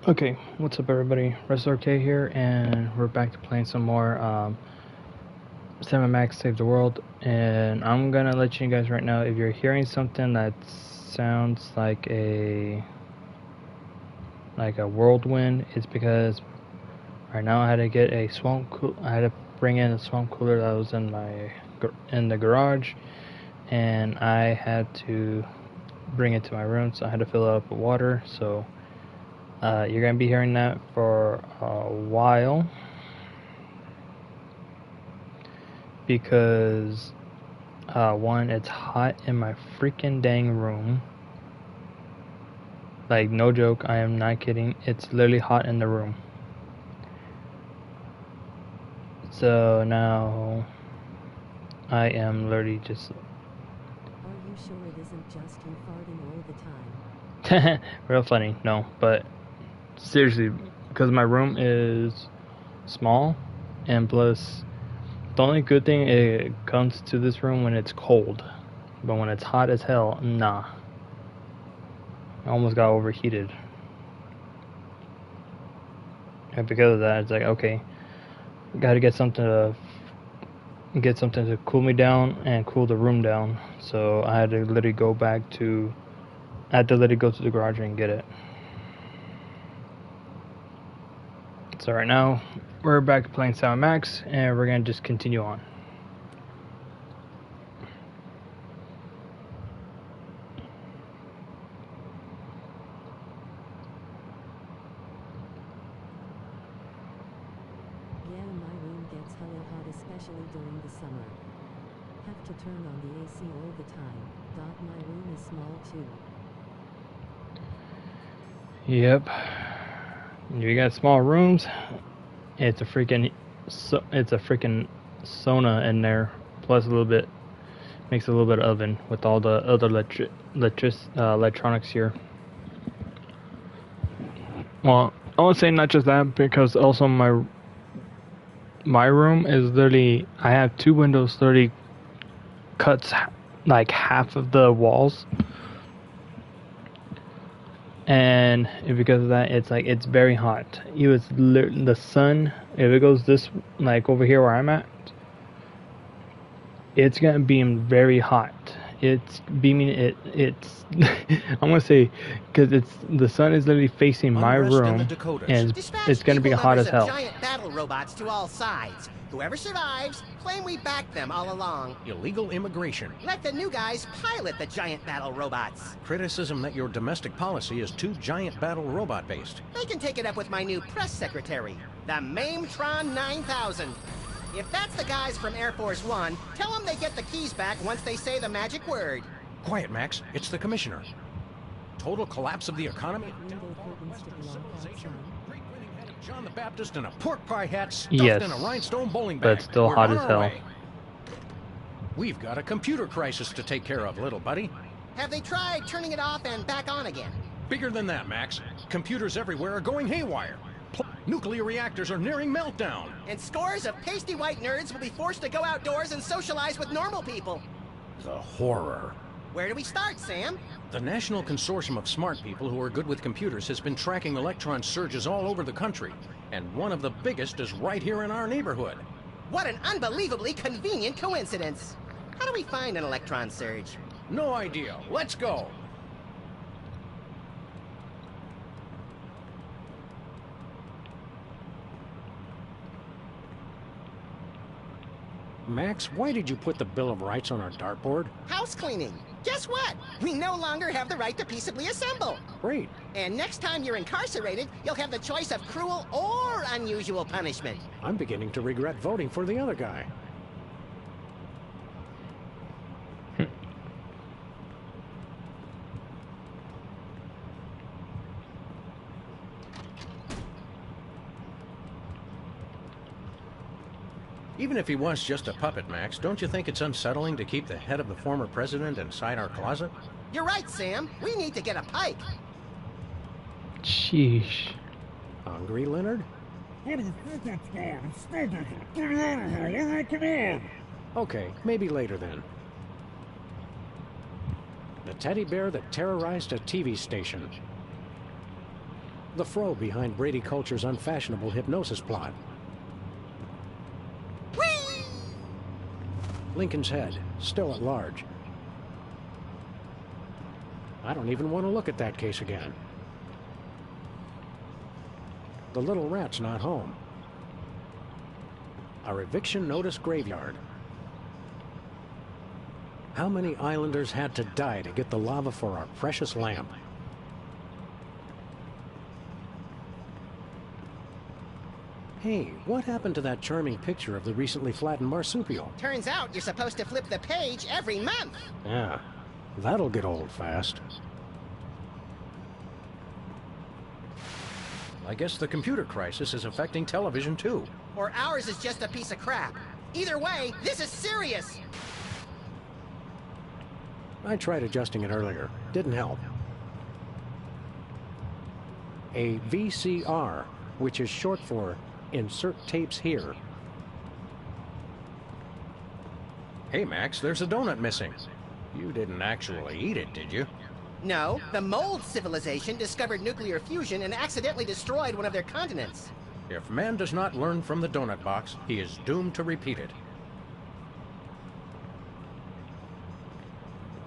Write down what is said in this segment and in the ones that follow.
Okay, what's up everybody? ResRK here, and we're back to playing some more 7 Max Save the World. And I'm gonna let you guys right now, if you're hearing something that sounds like a whirlwind, it's because right now I had to get a I had to bring in a swamp cooler that was in the garage, and I had to bring it to my room, so I had to fill it up with water. So you're going to be hearing that for a while because one, it's hot in my freaking dang room. Like, no joke, I am not kidding. It's literally hot in the room. So now I am literally just... Are you sure it isn't just you farting all the time? Real funny, no, but seriously, because my room is small, and plus the only good thing, it comes to this room when it's cold, but when it's hot as hell, nah. I almost got overheated, and because of that, it's like, okay, gotta get something to cool me down and cool the room down. So I had to literally go to the garage and get it. So right now, we're back playing 7 Max, and we're gonna just continue on. Yeah, my room gets hella hot, especially during the summer. Have to turn on the AC all the time. My room is small too. Yep. You got small rooms. It's a freaking sauna in there. Plus a little bit makes a little bit of oven with all the other electronics here. Well, I would say not just that, because also my room is literally, I have 2 windows literally cuts like half of the walls, and because of that, it's like, it's very hot. The sun, if it goes this, like over here where I'm at, it's gonna beam very hot. It's beaming it's I'm gonna say, because the sun is literally facing my room, and it's gonna be hot as hell. Giant battle robots to all sides. Whoever survives, claim we backed them all along. Illegal immigration. Let the new guys pilot the giant battle robots. Criticism that your domestic policy is too giant battle robot based. They can take it up with my new press secretary, the Mametron 9000. If that's the guys from Air Force One, tell them they get the keys back once they say the magic word. Quiet, Max. It's the commissioner. Total collapse of the economy. John the Baptist in a pork pie hat stuffed in a rhinestone bowling bag. But still hot as hell. We've got a computer crisis to take care of, little buddy. Have they tried turning it off and back on again? Bigger than that, Max. Computers everywhere are going haywire. Nuclear reactors are nearing meltdown. And scores of pasty white nerds will be forced to go outdoors and socialize with normal people. The horror. Where do we start, Sam? The National Consortium of Smart People who are good with computers has been tracking electron surges all over the country. And one of the biggest is right here in our neighborhood. What an unbelievably convenient coincidence. How do we find an electron surge? No idea. Let's go. Max, why did you put the Bill of Rights on our dartboard? House cleaning. Guess what? We no longer have the right to peaceably assemble. Great. And next time you're incarcerated, you'll have the choice of cruel or unusual punishment. I'm beginning to regret voting for the other guy. Even if he was just a puppet, Max, don't you think it's unsettling to keep the head of the former president inside our closet? You're right, Sam. We need to get a pike. Sheesh. Hungry, Leonard? What do you think it's going? It's stupid. Get me out of here, Leonard. Come on. Okay, maybe later then. The teddy bear that terrorized a TV station. The fro behind Brady Culture's unfashionable hypnosis plot. Whee! Lincoln's head, still at large. I don't even want to look at that case again. The little rat's not home. Our eviction notice graveyard. How many islanders had to die to get the lava for our precious lamp? Hey, what happened to that charming picture of the recently flattened marsupial? Turns out you're supposed to flip the page every month. Yeah, that'll get old fast. I guess the computer crisis is affecting television too. Or ours is just a piece of crap. Either way, this is serious. I tried adjusting it earlier. Didn't help. A VCR, which is short for Insert Tapes Here. Hey, Max, there's a donut missing. You didn't actually eat it, did you? No, the mold civilization discovered nuclear fusion and accidentally destroyed one of their continents. If man does not learn from the donut box, he is doomed to repeat it.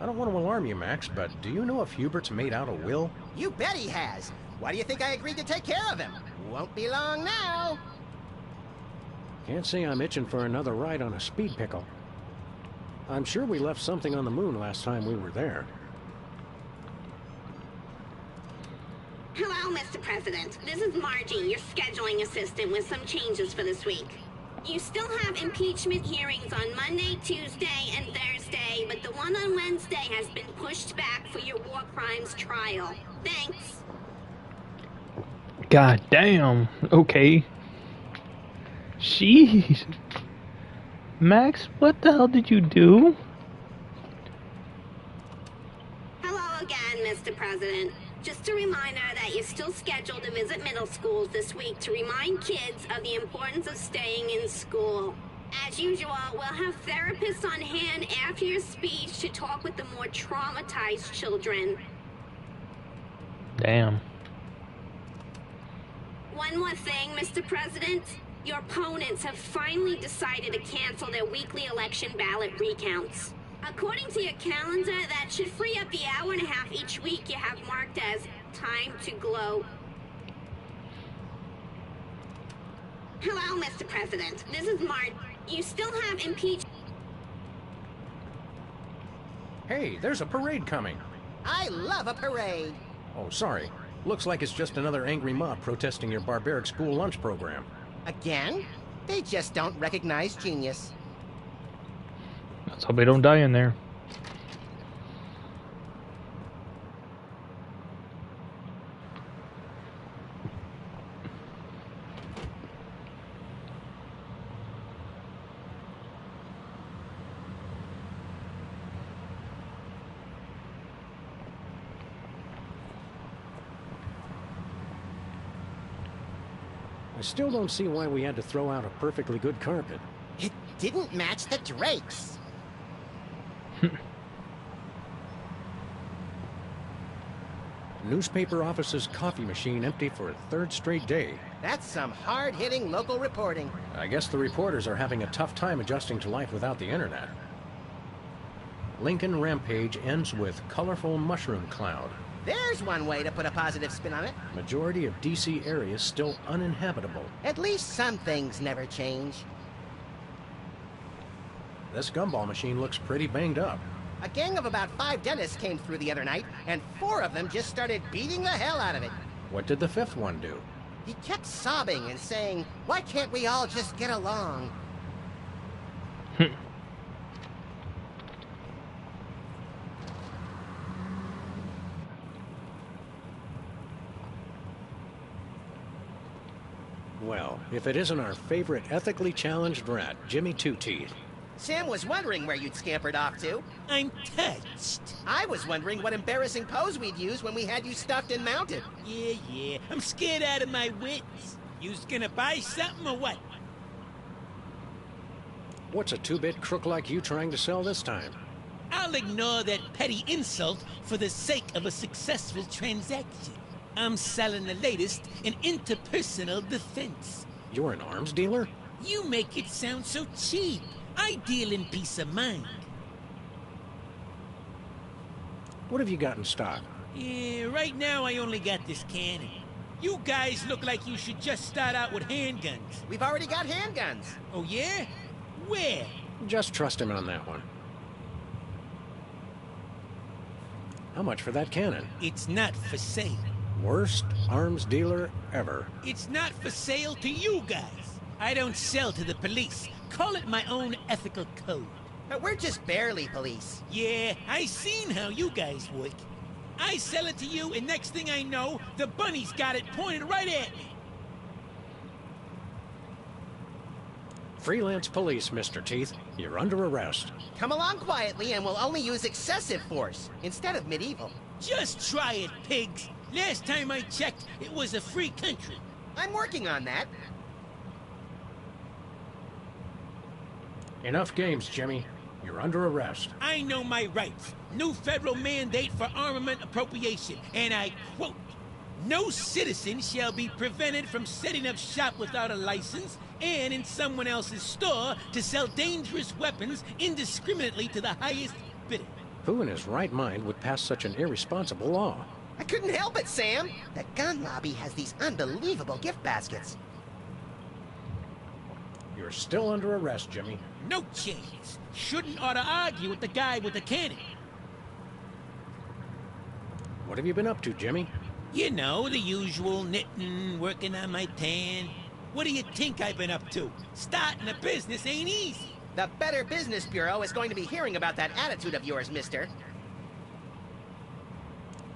I don't want to alarm you, Max, but do you know if Hubert's made out a will? You bet he has. Why do you think I agreed to take care of him? Won't be long now. Can't say I'm itching for another ride on a speed pickle. I'm sure we left something on the moon last time we were there. Hello, Mr. President. This is Margie, your scheduling assistant, with some changes for this week. You still have impeachment hearings on Monday, Tuesday, and Thursday, but the one on Wednesday has been pushed back for your war crimes trial. Thanks. God damn. Okay. Jeez. Max, what the hell did you do? Hello again, Mr. President. Just a reminder that you're still scheduled to visit middle schools this week to remind kids of the importance of staying in school. As usual, we'll have therapists on hand after your speech to talk with the more traumatized children. Damn. One more thing, Mr. President. Your opponents have finally decided to cancel their weekly election ballot recounts. According to your calendar, that should free up the hour and a half each week you have marked as time to gloat. Hello, Mr. President. This is Mart. You still have impeachment. Hey, there's a parade coming. I love a parade. Oh, sorry. Looks like it's just another angry mob protesting your barbaric school lunch program. Again? They just don't recognize genius. Let's hope they don't die in there. I still don't see why we had to throw out a perfectly good carpet. It didn't match the drapes. Newspaper office's coffee machine empty for a third straight day. That's some hard-hitting local reporting. I guess the reporters are having a tough time adjusting to life without the internet. Lincoln Rampage ends with colorful mushroom cloud. There's one way to put a positive spin on it. Majority of DC areas still uninhabitable. At least some things never change. This gumball machine looks pretty banged up. A gang of about 5 dentists came through the other night, and 4 of them just started beating the hell out of it. What did the 5th one do? He kept sobbing and saying, "Why can't we all just get along?" Well, if it isn't our favorite ethically challenged rat, Jimmy Two-Teeth. Sam was wondering where you'd scampered off to. I'm touched. I was wondering what embarrassing pose we'd use when we had you stuffed and mounted. Yeah, I'm scared out of my wits. You's gonna buy something or what? What's a two-bit crook like you trying to sell this time? I'll ignore that petty insult for the sake of a successful transaction. I'm selling the latest in interpersonal defense. You're an arms dealer? You make it sound so cheap. I deal in peace of mind. What have you got in stock? Yeah, right now I only got this cannon. You guys look like you should just start out with handguns. We've already got handguns. Oh yeah? Where? Just trust him on that one. How much for that cannon? It's not for sale. Worst arms dealer ever. It's not for sale to you guys. I don't sell to the police. Call it my own ethical code. But we're just barely police. Yeah, I seen how you guys work. I sell it to you, and next thing I know, the bunny's got it pointed right at me. Freelance police, Mr. Teeth. You're under arrest. Come along quietly and we'll only use excessive force instead of medieval. Just try it, pigs. Last time I checked, it was a free country. I'm working on that. Enough games, Jimmy. You're under arrest. I know my rights. New federal mandate for armament appropriation, and I quote, "No citizen shall be prevented from setting up shop without a license and in someone else's store to sell dangerous weapons indiscriminately to the highest bidder." Who in his right mind would pass such an irresponsible law? I couldn't help it, Sam. The gun lobby has these unbelievable gift baskets. You're still under arrest, Jimmy. No chance. Shouldn't ought to argue with the guy with the cannon. What have you been up to, Jimmy? You know, the usual knitting, working on my tan. What do you think I've been up to? Starting a business ain't easy. The Better Business Bureau is going to be hearing about that attitude of yours, mister.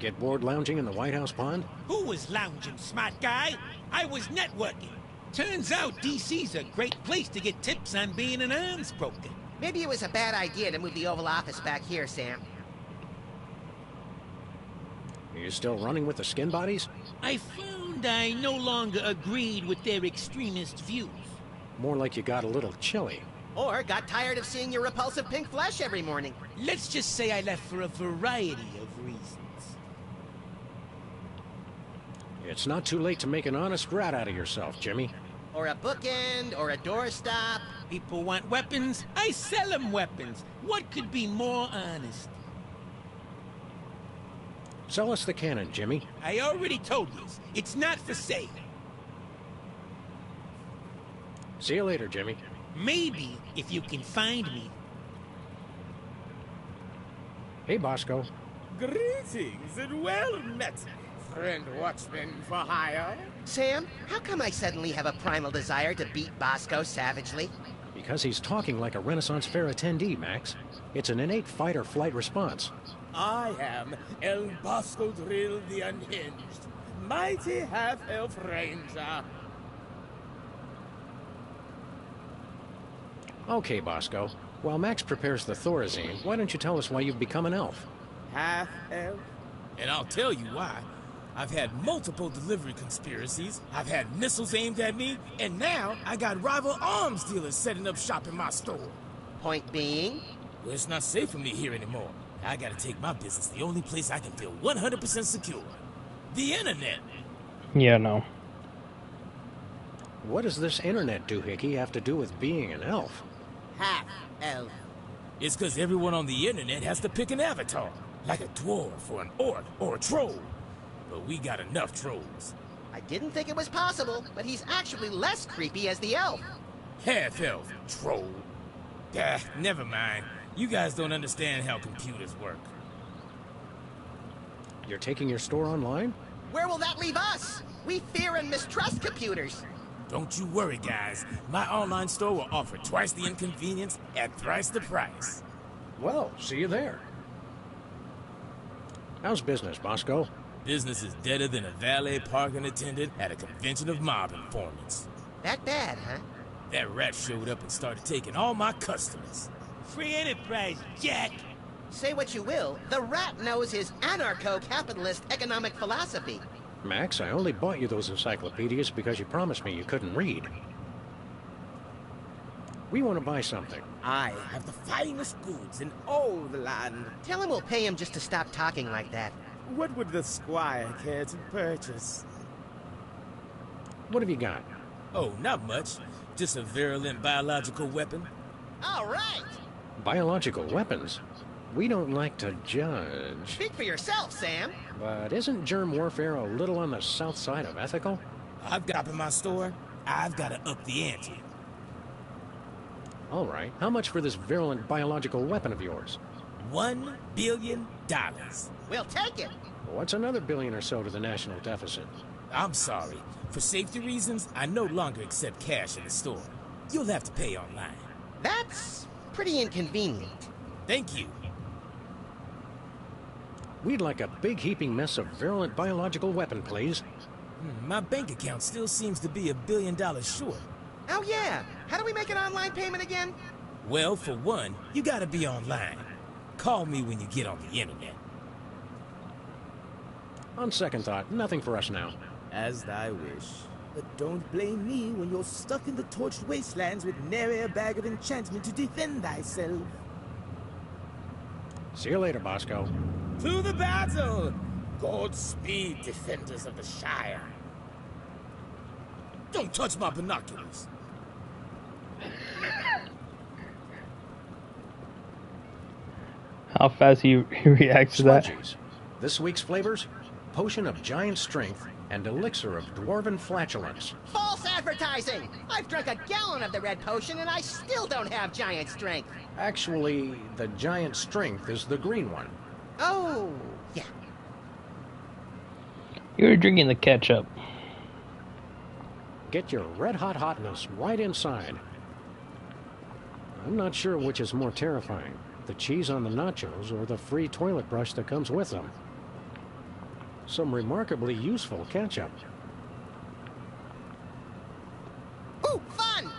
Get bored lounging in the White House pond? Who was lounging, smart guy? I was networking. Turns out DC's a great place to get tips on being an arms broker. Maybe it was a bad idea to move the Oval Office back here, Sam. Are you still running with the skin bodies? I found I no longer agreed with their extremist views. More like you got a little chilly. Or got tired of seeing your repulsive pink flesh every morning. Let's just say I left for a variety of reasons. It's not too late to make an honest rat out of yourself, Jimmy. Or a bookend, or a doorstop. People want weapons, I sell them weapons. What could be more honest? Sell us the cannon, Jimmy. I already told you, it's not for sale. See you later, Jimmy. Maybe if you can find me. Hey, Bosco. Greetings and well met, friend watchman for hire. Sam, how come I suddenly have a primal desire to beat Bosco savagely? Because he's talking like a Renaissance Fair attendee, Max. It's an innate fight-or-flight response. I am El Bosco Drill the Unhinged, mighty half-elf ranger. Okay, Bosco. While Max prepares the Thorazine, why don't you tell us why you've become an elf? Half-elf? And I'll tell you why. I've had multiple delivery conspiracies, I've had missiles aimed at me, and now I got rival arms dealers setting up shop in my store. Point being? Well, it's not safe for me here anymore. I gotta take my business the only place I can feel 100% secure. The internet. Yeah, no. What does this internet doohickey have to do with being an elf? Half-elf. It's because everyone on the internet has to pick an avatar, like a dwarf or an orc or a troll. But we got enough trolls. I didn't think it was possible, but he's actually less creepy as the elf. Half-elf, troll. Ah, never mind. You guys don't understand how computers work. You're taking your store online? Where will that leave us? We fear and mistrust computers. Don't you worry, guys. My online store will offer twice the inconvenience at thrice the price. Well, see you there. How's business, Bosco? Business is deader than a valet parking attendant at a convention of mob informants. That bad, huh? That rat showed up and started taking all my customers. Free enterprise, Jack. Say what you will, the rat knows his anarcho-capitalist economic philosophy. Max, I only bought you those encyclopedias because you promised me you couldn't read. We want to buy something. I have the finest goods in all the land. Tell him we'll pay him just to stop talking like that. What would the squire care to purchase? What have you got? Oh, not much. Just a virulent biological weapon. All right. Biological weapons? We don't like to judge. Speak for yourself, Sam. But isn't germ warfare a little on the south side of ethical? I've got in my store. I've got to up the ante. All right. How much for this virulent biological weapon of yours? $1 billion. We'll take it. What's another billion or so to the national deficit? I'm sorry. For safety reasons, I no longer accept cash in the store. You'll have to pay online. That's pretty inconvenient. Thank you. We'd like a big heaping mess of virulent biological weapon, please. My bank account still seems to be $1 billion short. Oh, yeah. How do we make an online payment again? Well, for one, you gotta be online. Call me when you get on the internet. On second thought, nothing for us now. As thy wish. But don't blame me when you're stuck in the torched wastelands with nary a bag of enchantment to defend thyself. See you later, Bosco. To the battle! Godspeed, defenders of the Shire. Don't touch my binoculars. How fast he reacts to that. Sludgies. This week's flavors? Potion of giant strength and elixir of dwarven flatulence. False advertising! I've drunk a gallon of the red potion and I still don't have giant strength. Actually, the giant strength is the green one. Oh, yeah. You're drinking the ketchup. Get your red-hot hotness right inside. I'm not sure which is more terrifying, the cheese on the nachos or the free toilet brush that comes with them. Some remarkably useful ketchup. Ooh, fun!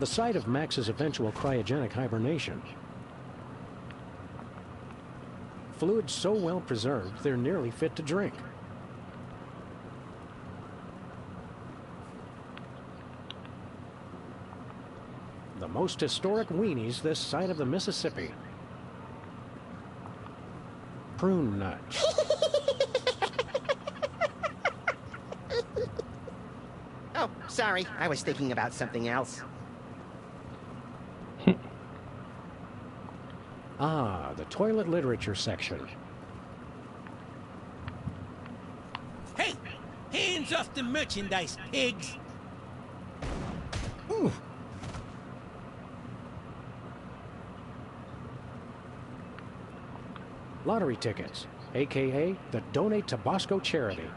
The site of Max's eventual cryogenic hibernation. Fluids so well preserved, they're nearly fit to drink. The most historic weenies this side of the Mississippi. Prune nut. Oh, sorry. I was thinking about something else. Ah, the toilet literature section. Hey! Hands off the merchandise, pigs! Ooh. Lottery tickets, aka the Donate to Bosco charity.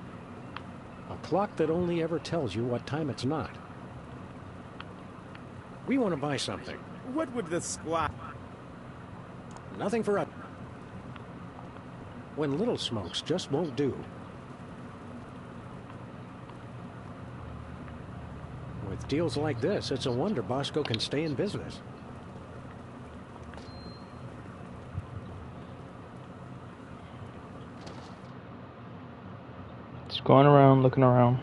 A clock that only ever tells you what time it's not. We want to buy something. What would the squire... Nothing for us. When little smokes just won't do. With deals like this, it's a wonder Bosco can stay in business. Just going around, looking around.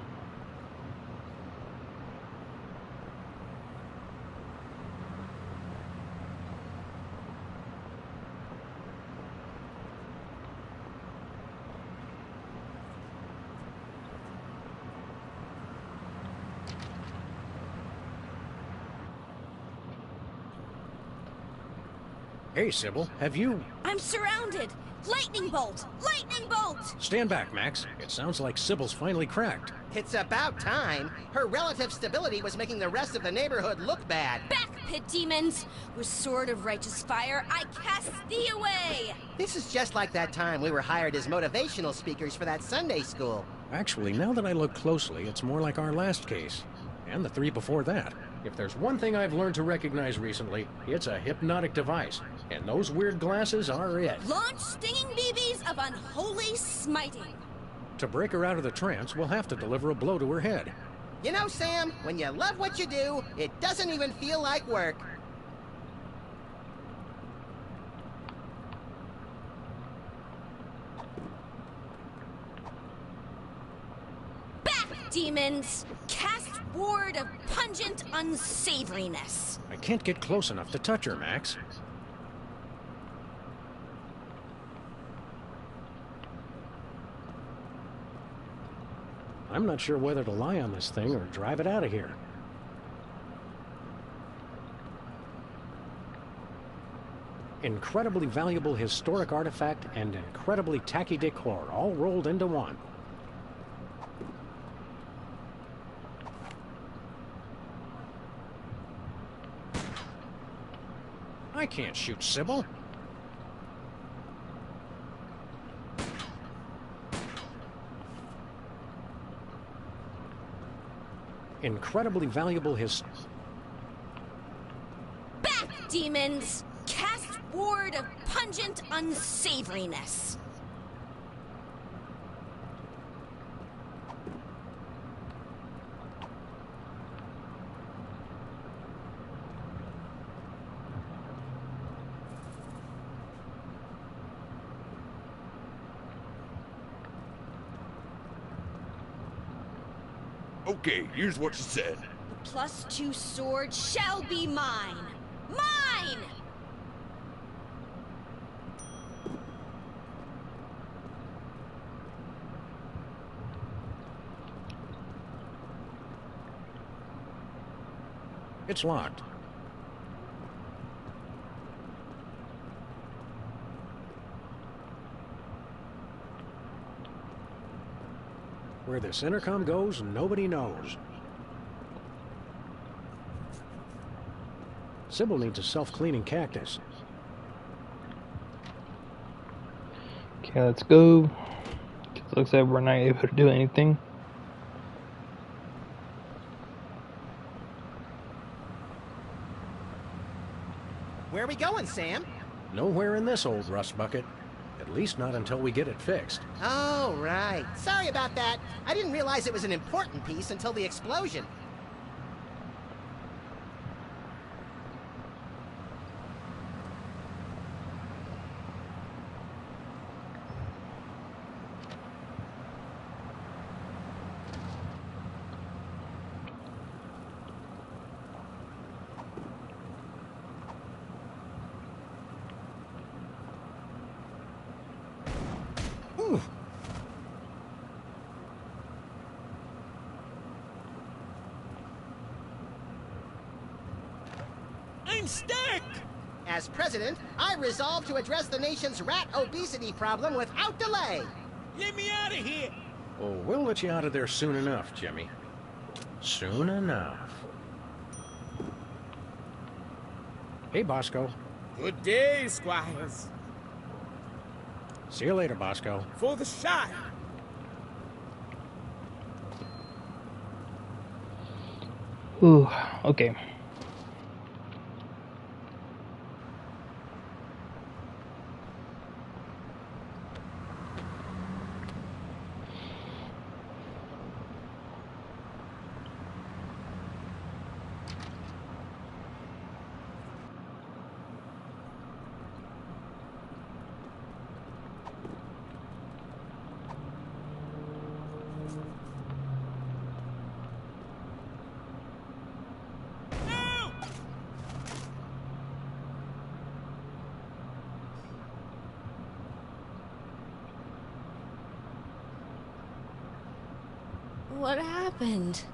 Hey, Sybil, have you... I'm surrounded! Lightning bolt! Lightning bolt! Stand back, Max. It sounds like Sybil's finally cracked. It's about time. Her relative stability was making the rest of the neighborhood look bad. Back, pit demons! With sword of righteous fire, I cast thee away! This is just like that time we were hired as motivational speakers for that Sunday school. Actually, now that I look closely, it's more like our last case. And the 3 before that. If there's one thing I've learned to recognize recently, it's a hypnotic device. And those weird glasses are it. Launch stinging BBs of unholy smiting! To break her out of the trance, we'll have to deliver a blow to her head. You know, Sam, when you love what you do, it doesn't even feel like work. Back, demons! Cast ward of pungent unsavoriness. I can't get close enough to touch her, Max. I'm not sure whether to lie on this thing or drive it out of here. Incredibly valuable historic artifact and incredibly tacky decor, all rolled into one. I can't shoot Sybil. Incredibly valuable Back, demons! Cast ward of pungent unsavoriness. Okay, here's what she said. The +2 sword shall be mine. Mine! It's locked. Where this intercom goes, nobody knows. Sybil needs a self-cleaning cactus. Okay, let's go. It looks like we're not able to do anything. Where are we going, Sam? Nowhere in this old rust bucket. At least not until we get it fixed. Oh, right. Sorry about that. I didn't realize it was an important piece until the explosion. Ooh. I'm stuck! As president, I resolve to address the nation's rat obesity problem without delay. Let me out of here! Oh, we'll let you out of there soon enough, Jimmy. Soon enough. Hey, Bosco. Good day, squires. See you later, Bosco. For the Shire. Ooh, okay. No! What happened?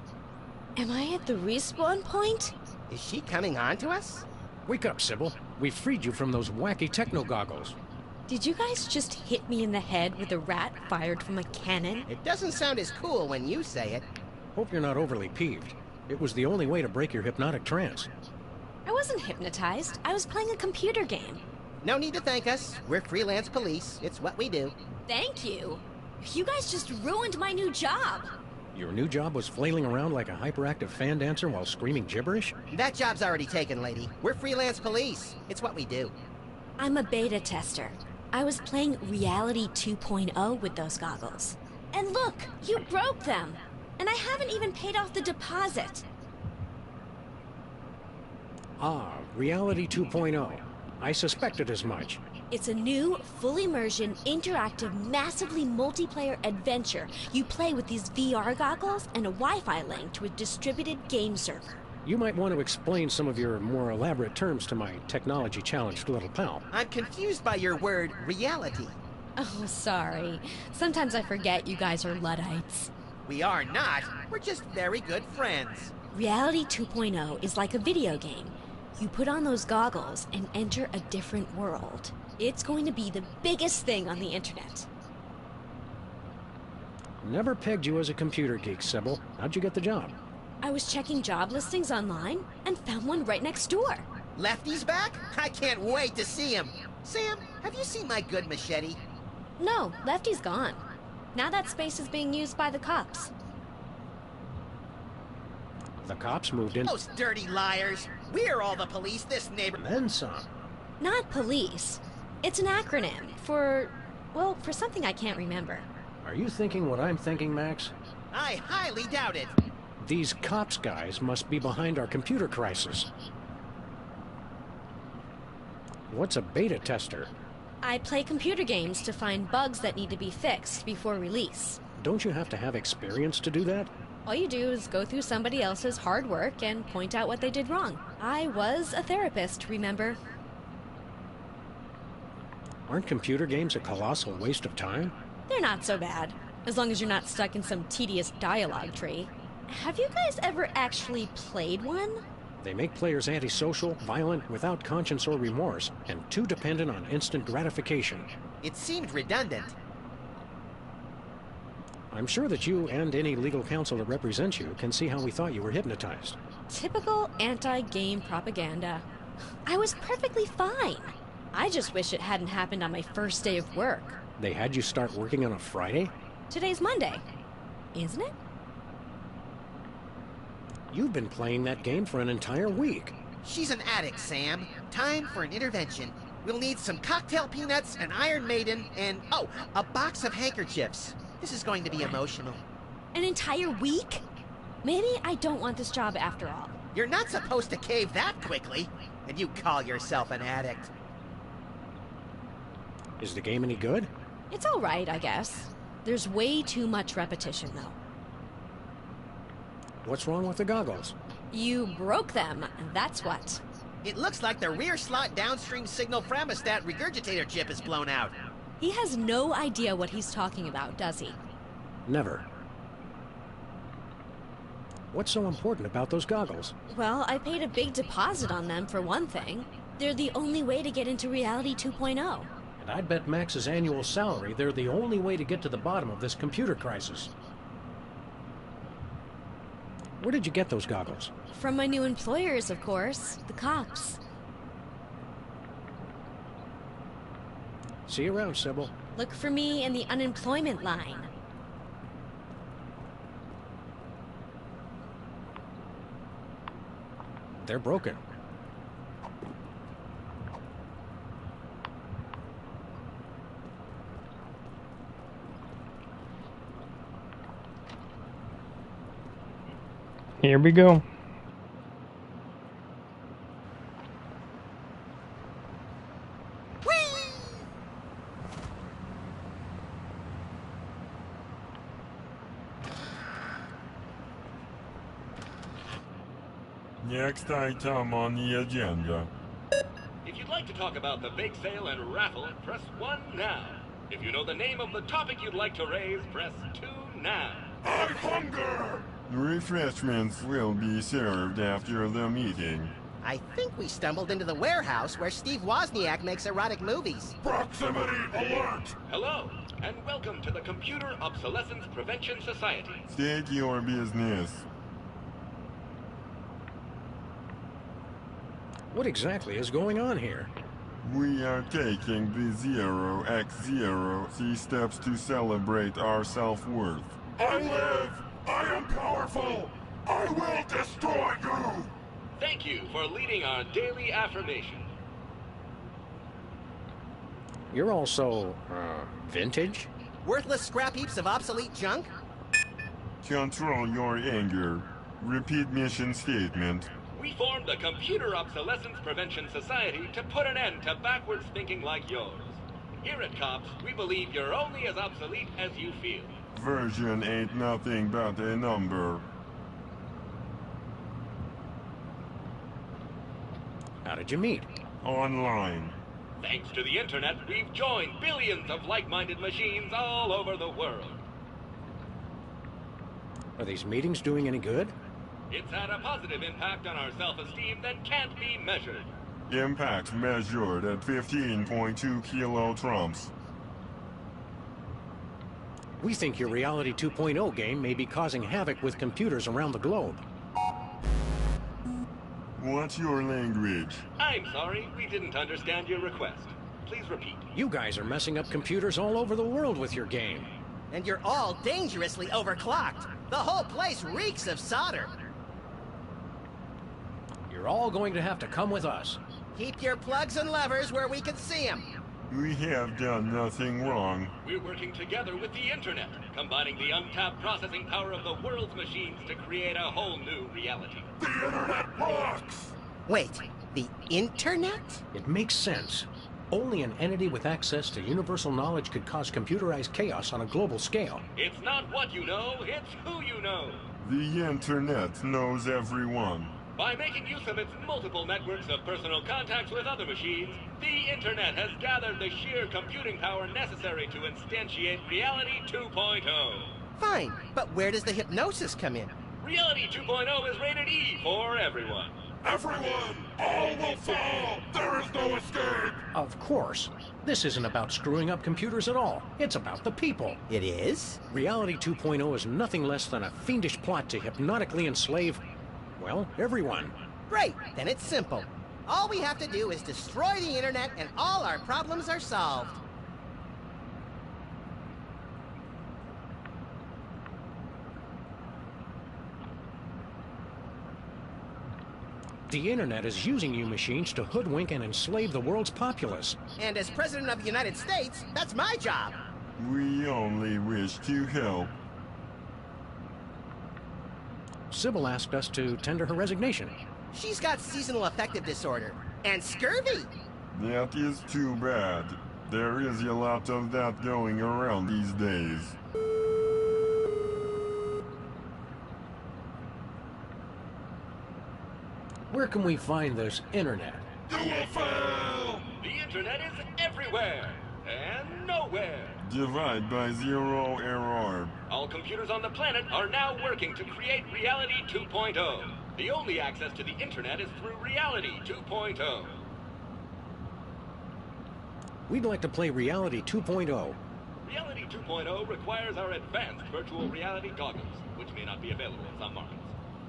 Am I at the respawn point? Is she coming on to us? Wake up, Sybil. We freed you from those wacky techno goggles. Did you guys just hit me in the head with a rat fired from a cannon? It doesn't sound as cool when you say it. Hope you're not overly peeved. It was the only way to break your hypnotic trance. I wasn't hypnotized. I was playing a computer game. No need to thank us. We're freelance police. It's what we do. Thank you. You guys just ruined my new job. Your new job was flailing around like a hyperactive fan dancer while screaming gibberish? That job's already taken, lady. We're freelance police. It's what we do. I'm a beta tester. I was playing Reality 2.0 with those goggles. And look, you broke them. And I haven't even paid off the deposit. Ah, Reality 2.0. I suspected as much. It's a new, full immersion, interactive, massively multiplayer adventure. You play with these VR goggles and a Wi-Fi link to a distributed game server. You might want to explain some of your more elaborate terms to my technology-challenged little pal. I'm confused by your word, reality. Oh, sorry. Sometimes I forget you guys are Luddites. We are not. We're just very good friends. Reality 2.0 is like a video game. You put on those goggles and enter a different world. It's going to be the biggest thing on the internet. Never pegged you as a computer geek, Sybil. How'd you get the job? I was checking job listings online and found one right next door. Lefty's back? I can't wait to see him. Sam, have you seen my good machete? No, Lefty's gone. Now that space is being used by the cops. The cops moved in. Those dirty liars. We're all the police this neighborhood. Then some. Not police. It's an acronym for, well, for something I can't remember. Are you thinking what I'm thinking, Max? I highly doubt it. These cops guys must be behind our computer crisis. What's a beta tester? I play computer games to find bugs that need to be fixed before release. Don't you have to have experience to do that? All you do is go through somebody else's hard work and point out what they did wrong. I was a therapist, remember? Aren't computer games a colossal waste of time? They're not so bad, as long as you're not stuck in some tedious dialogue tree. Have you guys ever actually played one? They make players antisocial, violent, without conscience or remorse, and too dependent on instant gratification. It seemed redundant. I'm sure that you and any legal counsel that represents you can see how we thought you were hypnotized. Typical anti-game propaganda. I was perfectly fine. I just wish it hadn't happened on my first day of work. They had you start working on a Friday? Today's Monday, isn't it? You've been playing that game for an entire week. She's an addict, Sam. Time for an intervention. We'll need some cocktail peanuts, an Iron Maiden, and, oh, a box of handkerchiefs. This is going to be emotional. An entire week? Maybe I don't want this job after all. You're not supposed to cave that quickly. And you call yourself an addict. Is the game any good? It's all right, I guess. There's way too much repetition, though. What's wrong with the goggles? You broke them, that's what. It looks like the rear slot downstream signal framistat regurgitator chip is blown out. He has no idea what he's talking about, does he? Never. What's so important about those goggles? Well, I paid a big deposit on them, for one thing. They're the only way to get into Reality 2.0. And I'd bet Max's annual salary they're the only way to get to the bottom of this computer crisis. Where did you get those goggles? From my new employers, of course. The cops. See you around, Sybil. Look for me in the unemployment line. They're broken. Here we go. Next item on the agenda. If you'd like to talk about the bake sale and raffle, press 1 now. If you know the name of the topic you'd like to raise, press 2 now. I hunger! Refreshments will be served after the meeting. I think we stumbled into the warehouse where Steve Wozniak makes erotic movies. Proximity alert! Hello, and welcome to the Computer Obsolescence Prevention Society. State your business. What exactly is going on here? We are taking the 0x0 steps to celebrate our self-worth. I live! I am powerful! I will destroy you! Thank you for leading our daily affirmation. You're also, vintage? Worthless scrap heaps of obsolete junk? Control your anger. Repeat mission statement. We formed the Computer Obsolescence Prevention Society to put an end to backwards thinking like yours. Here at COPS, we believe you're only as obsolete as you feel. Version ain't nothing but a number. How did you meet? Online. Thanks to the internet, we've joined billions of like-minded machines all over the world. Are these meetings doing any good? It's had a positive impact on our self-esteem that can't be measured. Impact measured at 15.2 kilotrumps. We think your Reality 2.0 game may be causing havoc with computers around the globe. What's your language? I'm sorry, we didn't understand your request. Please repeat. You guys are messing up computers all over the world with your game. And you're all dangerously overclocked. The whole place reeks of solder. You're all going to have to come with us. Keep your plugs and levers where we can see them. We have done nothing wrong. We're working together with the internet, combining the untapped processing power of the world's machines to create a whole new reality. The internet rocks! Wait, the internet? It makes sense. Only an entity with access to universal knowledge could cause computerized chaos on a global scale. It's not what you know, it's who you know. The internet knows everyone. By making use of its multiple networks of personal contacts with other machines, the internet has gathered the sheer computing power necessary to instantiate Reality 2.0. Fine, but where does the hypnosis come in? Reality 2.0 is rated E for everyone. Everyone! All will fall! There is no escape! Of course. This isn't about screwing up computers at all. It's about the people. It is? Reality 2.0 is nothing less than a fiendish plot to hypnotically enslave, well, everyone. Great, then it's simple. All we have to do is destroy the internet and all our problems are solved. The internet is using you machines to hoodwink and enslave the world's populace. And as President of the United States, that's my job. We only wish to help. Sybil asked us to tender her resignation. She's got seasonal affective disorder and scurvy. That is too bad. There is a lot of that going around these days. Where can we find this internet? You will fail! The internet is everywhere and nowhere. Divide by zero error. All computers on the planet are now working to create Reality 2.0. The only access to the internet is through Reality 2.0. We'd like to play Reality 2.0. Reality 2.0 requires our advanced virtual reality goggles, which may not be available in some markets.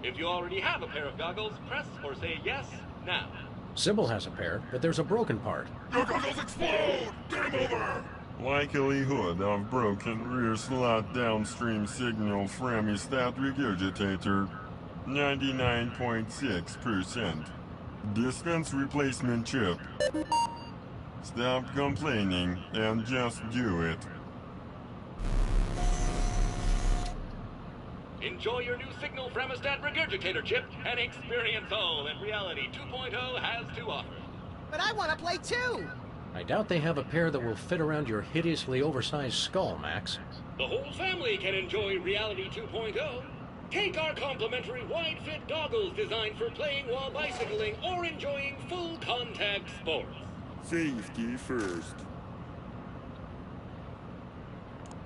If you already have a pair of goggles, press or say yes now. Sybil has a pair, but there's a broken part. Your goggles explode! Game over! Likelihood of broken rear slot downstream signal fremostat regurgitator 99.6%. Dispense replacement chip. Stop complaining and just do it. Enjoy your new signal fremostat regurgitator chip and experience all that Reality 2.0 has to offer. But I want to play too! I doubt they have a pair that will fit around your hideously oversized skull, Max. The whole family can enjoy Reality 2.0. Take our complimentary wide-fit goggles designed for playing while bicycling or enjoying full-contact sports. Safety first.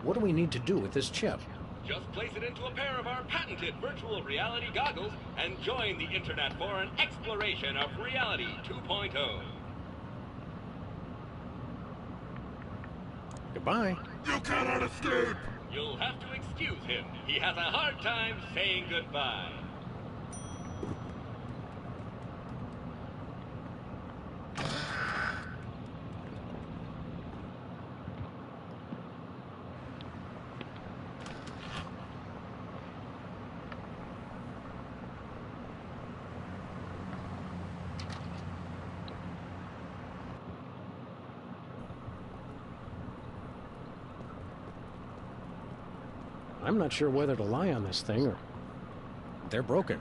What do we need to do with this chip? Just place it into a pair of our patented virtual reality goggles and join the internet for an exploration of Reality 2.0. Goodbye. You cannot escape! You'll have to excuse him. He has a hard time saying goodbye. I'm not sure whether to lie on this thing or... They're broken.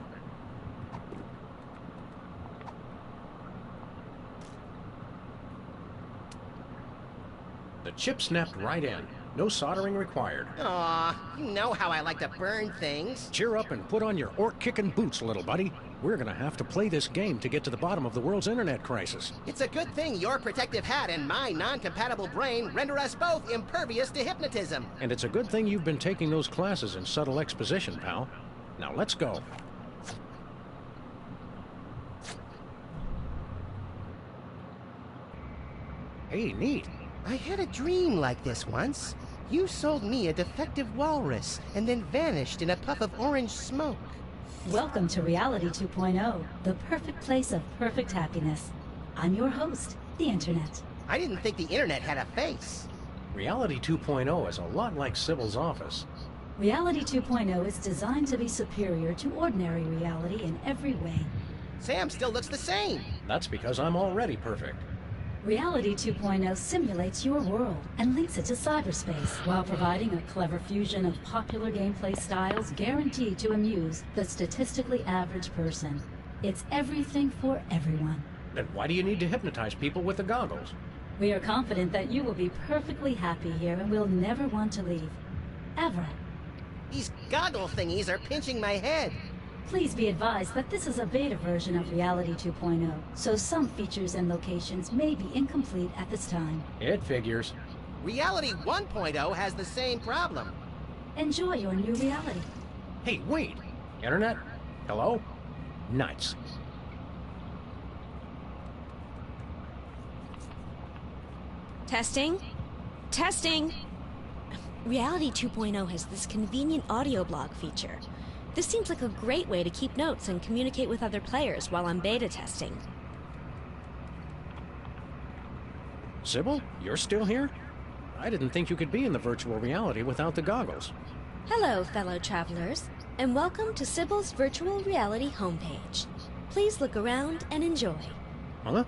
The chip snapped right in. No soldering required. Aw, you know how I like to burn things. Cheer up and put on your orc-kicking boots, little buddy. We're gonna have to play this game to get to the bottom of the world's internet crisis. It's a good thing your protective hat and my non-compatible brain render us both impervious to hypnotism. And it's a good thing you've been taking those classes in subtle exposition, pal. Now let's go. Hey, neat. I had a dream like this once. You sold me a defective walrus and then vanished in a puff of orange smoke. Welcome to Reality 2.0, the perfect place of perfect happiness. I'm your host, the Internet. I didn't think the internet had a face. Reality 2.0 is a lot like Sybil's office. Reality 2.0 is designed to be superior to ordinary reality in every way. Sam still looks the same. That's because I'm already perfect. Reality 2.0 simulates your world and links it to cyberspace while providing a clever fusion of popular gameplay styles guaranteed to amuse the statistically average person. It's everything for everyone. Then why do you need to hypnotize people with the goggles? We are confident that you will be perfectly happy here and will never want to leave. Ever. These goggle thingies are pinching my head. Please be advised that this is a beta version of Reality 2.0, so some features and locations may be incomplete at this time. It figures. Reality 1.0 has the same problem. Enjoy your new reality. Hey, wait! Internet? Hello? Nice. Testing? Testing! Reality 2.0 has this convenient audio blog feature. This seems like a great way to keep notes and communicate with other players while I'm beta testing. Sybil, you're still here? I didn't think you could be in the virtual reality without the goggles. Hello, fellow travelers, and welcome to Sybil's virtual reality homepage. Please look around and enjoy. Huh?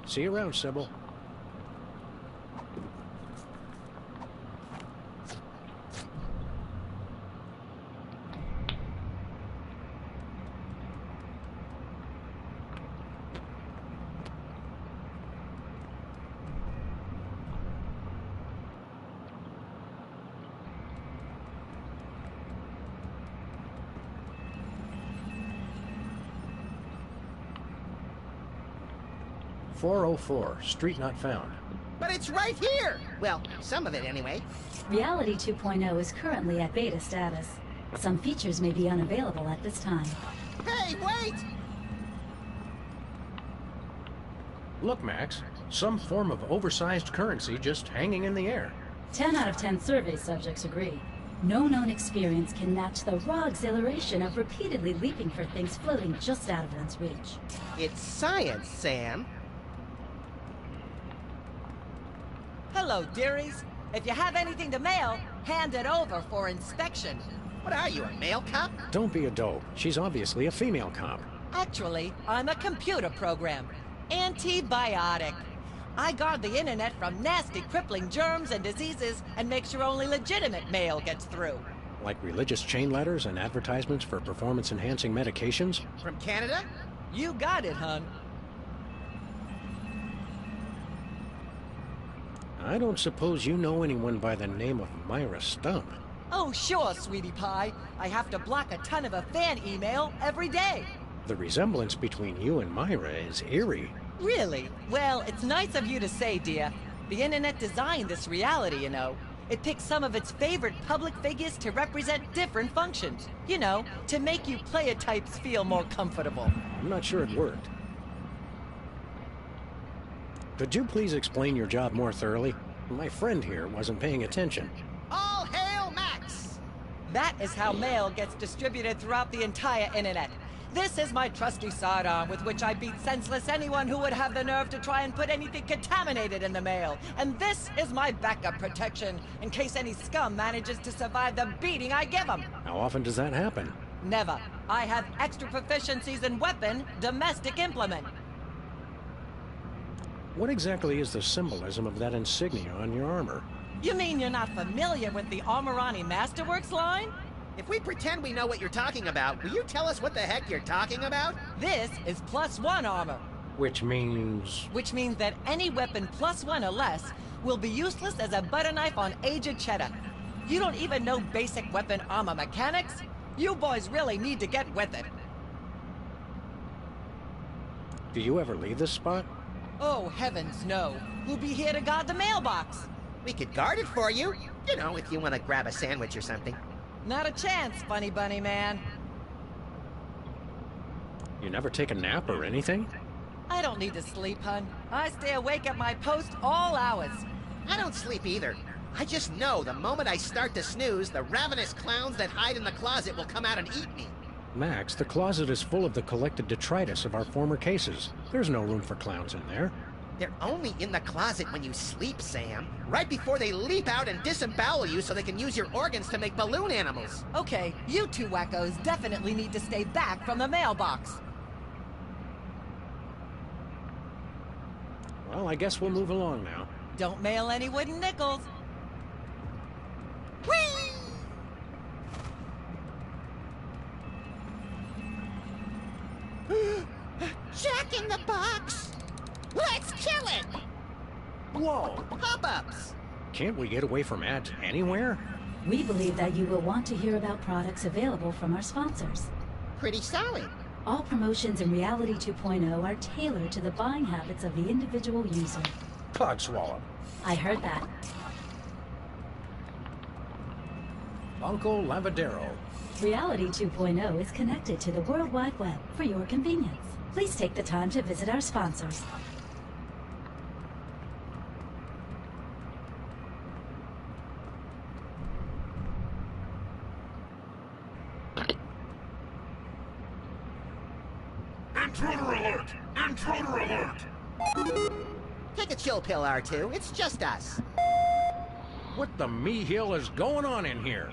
See you around, Sybil. .404, street not found. But it's right here! Well, some of it anyway. Reality 2.0 is currently at beta status. Some features may be unavailable at this time. Hey, wait! Look, Max. Some form of oversized currency just hanging in the air. 10 out of 10 survey subjects agree. No known experience can match the raw exhilaration of repeatedly leaping for things floating just out of one's reach. It's science, Sam. Hello, dearies. If you have anything to mail, hand it over for inspection. What are you, a mail cop? Don't be a dope. She's obviously a female cop. Actually, I'm a computer program. Antibiotic. I guard the internet from nasty, crippling germs and diseases and make sure only legitimate mail gets through. Like religious chain letters and advertisements for performance-enhancing medications? From Canada? You got it, hun. I don't suppose you know anyone by the name of Myra Stump. Oh, sure, sweetie pie. I have to block a ton of a fan email every day. The resemblance between you and Myra is eerie. Really? Well, it's nice of you to say, dear. The internet designed this reality, you know. It picks some of its favorite public figures to represent different functions. You know, to make you player types feel more comfortable. I'm not sure it worked. Could you please explain your job more thoroughly? My friend here wasn't paying attention. All hail Max! That is how mail gets distributed throughout the entire internet. This is my trusty sidearm with which I beat senseless anyone who would have the nerve to try and put anything contaminated in the mail. And this is my backup protection in case any scum manages to survive the beating I give them. How often does that happen? Never. I have extra proficiencies in weapon, domestic implement. What exactly is the symbolism of that insignia on your armor? You mean you're not familiar with the Armorani Masterworks line? If we pretend we know what you're talking about, will you tell us what the heck you're talking about? This is +1 armor. Which means... Which means that any weapon +1 or less will be useless as a butter knife on aged cheddar. You don't even know basic weapon armor mechanics? You boys really need to get with it. Do you ever leave this spot? Oh, heavens no. Who'll be here to guard the mailbox? We could guard it for you. You know, if you want to grab a sandwich or something. Not a chance, funny bunny man. You never take a nap or anything? I don't need to sleep, hun. I stay awake at my post all hours. I don't sleep either. I just know the moment I start to snooze, the ravenous clowns that hide in the closet will come out and eat me. Max, the closet is full of the collected detritus of our former cases. There's no room for clowns in there. They're only in the closet when you sleep, Sam. Right before they leap out and disembowel you so they can use your organs to make balloon animals. Okay, you two wackos definitely need to stay back from the mailbox. Well, I guess we'll move along now. Don't mail any wooden nickels. Whee! Jack in the Box! Let's kill it! Whoa! Pop-ups! Can't we get away from ads anywhere? We believe that you will want to hear about products available from our sponsors. Pretty solid. All promotions in Reality 2.0 are tailored to the buying habits of the individual user. Codswallop. I heard that. Uncle Lavadero. Reality 2.0 is connected to the World Wide Web for your convenience. Please take the time to visit our sponsors. Intruder alert! Intruder alert! Take a chill pill, R2. It's just us. What the me-hill is going on in here?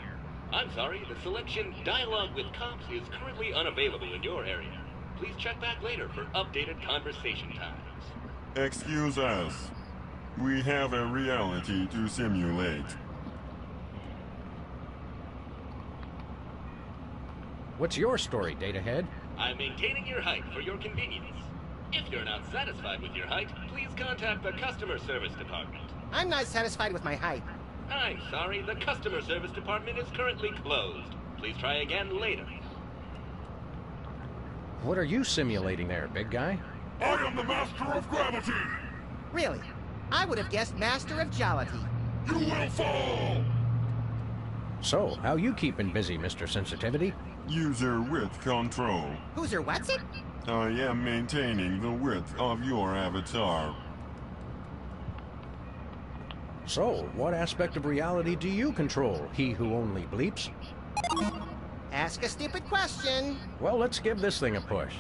I'm sorry, the selection Dialogue with Cops is currently unavailable in your area. Please check back later for updated conversation times. Excuse us. We have a reality to simulate. What's your story, Datahead? I'm maintaining your height for your convenience. If you're not satisfied with your height, please contact the customer service department. I'm not satisfied with my height. I'm sorry, the customer service department is currently closed. Please try again later. What are you simulating there, big guy? I am the master of gravity! Really? I would have guessed master of jollity. You will fall! So, how you keeping busy, Mr. Sensitivity? User width control. Who's her what's it? I am maintaining the width of your avatar. So, what aspect of reality do you control, he who only bleeps? Ask a stupid question. Well, let's give this thing a push.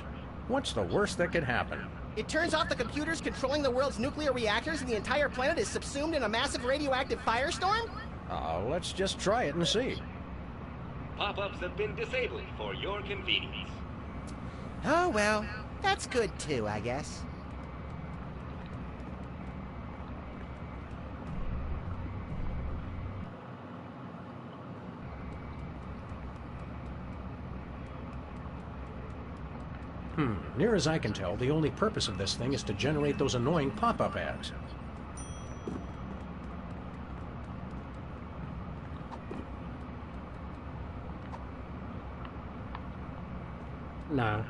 What's the worst that could happen? It turns off the computers controlling the world's nuclear reactors and the entire planet is subsumed in a massive radioactive firestorm? Let's just try it and see. Pop-ups have been disabled for your convenience. Oh well, that's good too, I guess. Near as I can tell, the only purpose of this thing is to generate those annoying pop-up ads. Nah.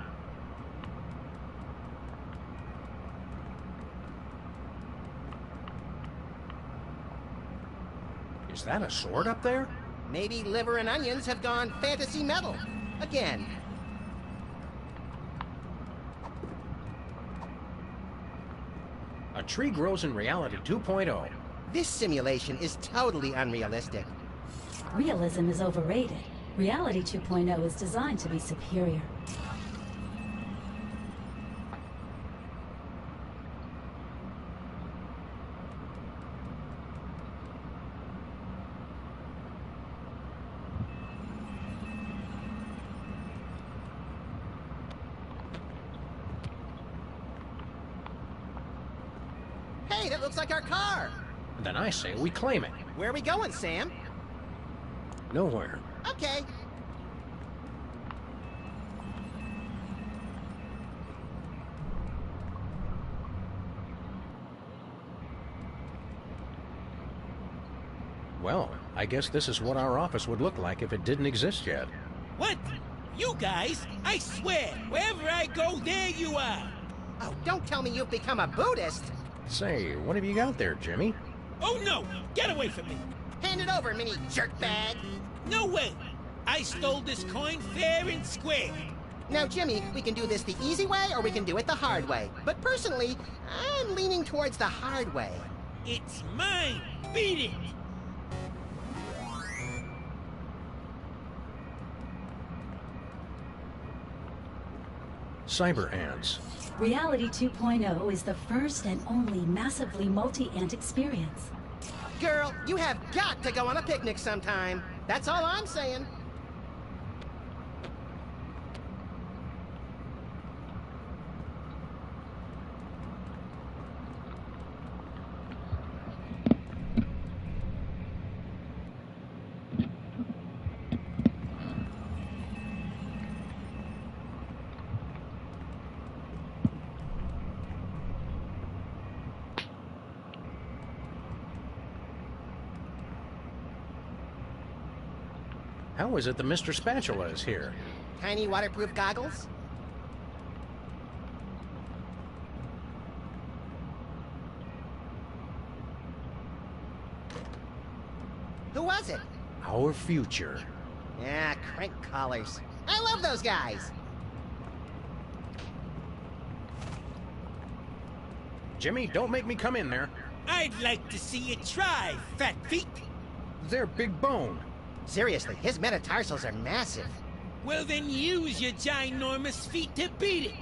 Is that a sword up there? Maybe liver and onions have gone fantasy metal. Again. A tree grows in Reality 2.0. This simulation is totally unrealistic. Realism is overrated. Reality 2.0 is designed to be superior. Hey, that looks like our car. Then I say we claim it. Where are we going, Sam? Nowhere. Okay. Well, I guess this is what our office would look like if it didn't exist yet. What? You guys? I swear, wherever I go, there you are. Oh, don't tell me you've become a Buddhist. Say, what have you got there, Jimmy? Oh no! Get away from me! Hand it over, mini jerkbag. No way! I stole this coin fair and square. Now, Jimmy, we can do this the easy way or we can do it the hard way. But personally, I'm leaning towards the hard way. It's mine! Beat it! Cyber ants. Reality 2.0 is the first and only massively multi-ant experience. Girl, you have got to go on a picnic sometime. That's all I'm saying. How is it that Mr. Spatula is here? Tiny waterproof goggles? Who was it? Our future. Yeah, crank collars. I love those guys. Jimmy, don't make me come in there. I'd like to see you try, fat feet. They're big bone. Seriously, his metatarsals are massive. Well, then use your ginormous feet to beat it.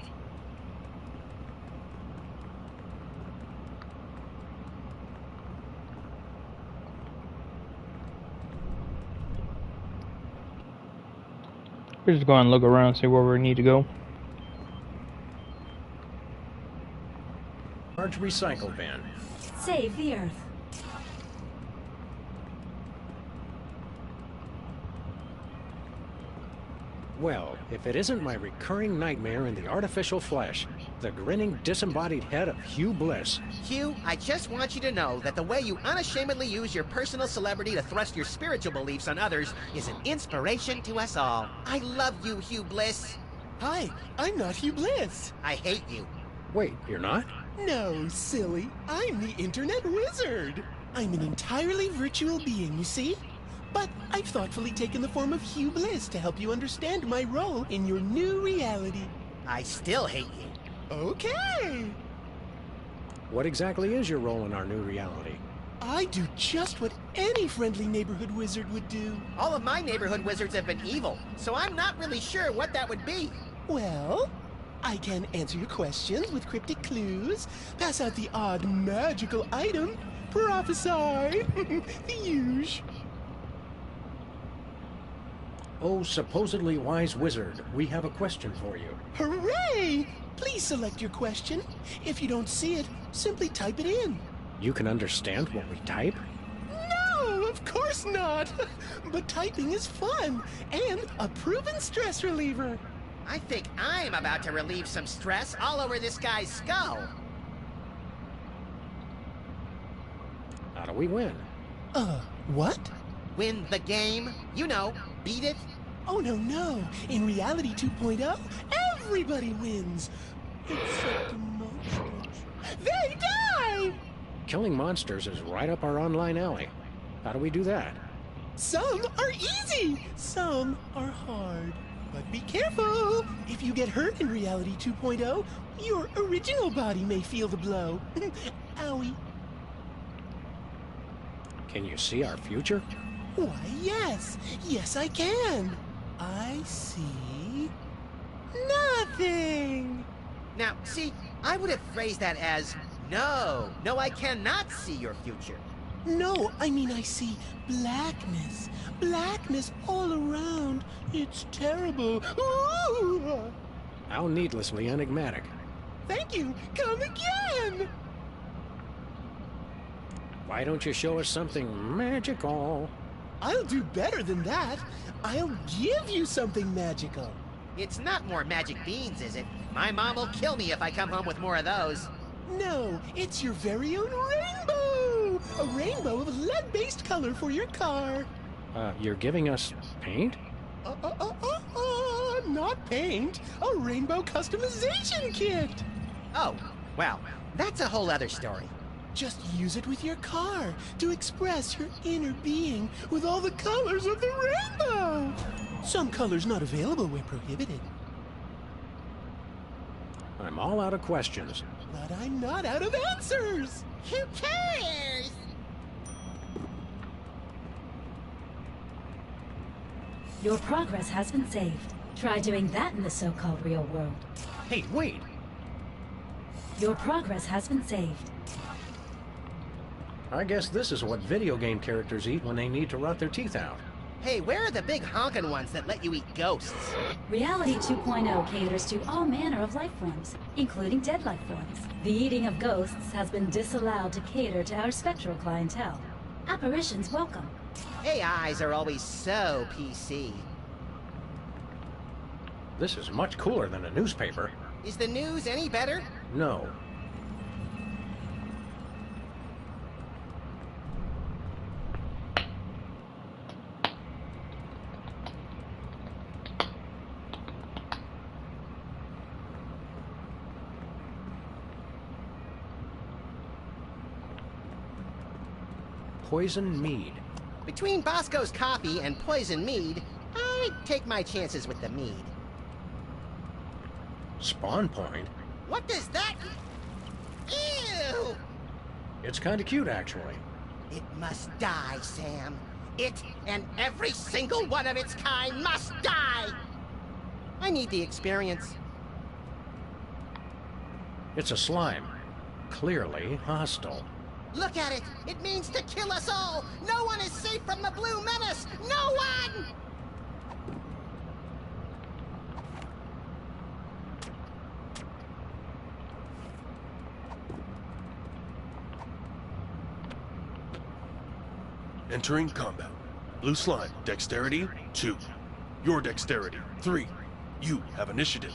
We're just going to look around and see where we need to go. Large recycle bin. Save the Earth. Well, if it isn't my recurring nightmare in the artificial flesh, the grinning, disembodied head of Hugh Bliss. Hugh, I just want you to know that the way you unashamedly use your personal celebrity to thrust your spiritual beliefs on others is an inspiration to us all. I love you, Hugh Bliss. Hi, I'm not Hugh Bliss. I hate you. Wait, you're not? No, silly. I'm the Internet Wizard. I'm an entirely virtual being, you see? But I've thoughtfully taken the form of Hugh Bliss to help you understand my role in your new reality. I still hate you. Okay. What exactly is your role in our new reality? I do just what any friendly neighborhood wizard would do. All of my neighborhood wizards have been evil, so I'm not really sure what that would be. Well, I can answer your questions with cryptic clues, pass out the odd magical item, prophesy, the usual. Oh, supposedly wise wizard, we have a question for you. Hooray! Please select your question. If you don't see it, simply type it in. You can understand what we type? No, of course not. But typing is fun and a proven stress reliever. I think I'm about to relieve some stress all over this guy's skull. How do we win? What? Win the game? You know, beat it? Oh, no. In Reality 2.0, everybody wins. Except the monsters. They die! Killing monsters is right up our online alley. How do we do that? Some are easy, some are hard. But be careful! If you get hurt in Reality 2.0, your original body may feel the blow. Owie. Can you see our future? Why, yes. Yes, I can. I see nothing. Now, see, I would have phrased that as, no, I cannot see your future. No, I mean I see blackness. Blackness all around. It's terrible. Ooh! How needlessly enigmatic. Thank you. Come again. Why don't you show us something magical? I'll do better than that. I'll give you something magical. It's not more magic beans, is it? My mom will kill me if I come home with more of those. No, it's your very own rainbow! A rainbow of lead-based color for your car. You're giving us paint? Not paint. A rainbow customization kit. Oh, well, that's a whole other story. Just use it with your car to express your inner being with all the colors of the rainbow. Some colors not available where prohibited. I'm all out of questions. But I'm not out of answers. Who cares? Your progress has been saved. Try doing that in the so-called real world. Hey, wait! Your progress has been saved. I guess this is what video game characters eat when they need to rot their teeth out. Hey, where are the big honkin' ones that let you eat ghosts? Reality 2.0 caters to all manner of life forms, including dead life forms. The eating of ghosts has been disallowed to cater to our spectral clientele. Apparitions welcome. AIs are always so PC. This is much cooler than a newspaper. Is the news any better? No. Poison mead. Between Bosco's coffee and poison mead, I'd take my chances with the mead. Spawn point? What does that... Ew! It's kind of cute, actually. It must die, Sam. It and every single one of its kind must die! I need the experience. It's a slime. Clearly hostile. Look at it! It means to kill us all! No one is safe from the Blue Menace! No one! Entering combat. Blue slime, dexterity 2. Your dexterity 3. You have initiative.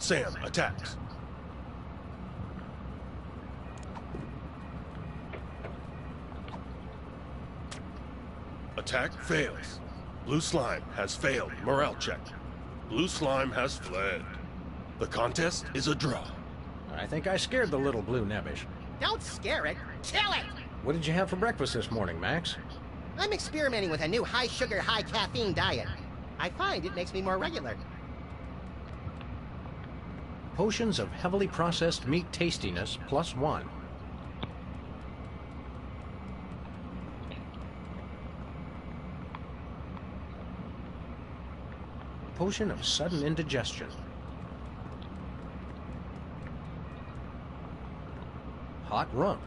Sam attacks. Attack fails. Blue slime has failed morale check. Blue slime has fled. The contest is a draw. I think I scared the little blue nebbish. Don't scare it, kill it! What did you have for breakfast this morning, Max? I'm experimenting with a new high-sugar, high-caffeine diet. I find it makes me more regular. Potions of heavily processed meat tastiness +1. Potion of sudden indigestion. Hot rump.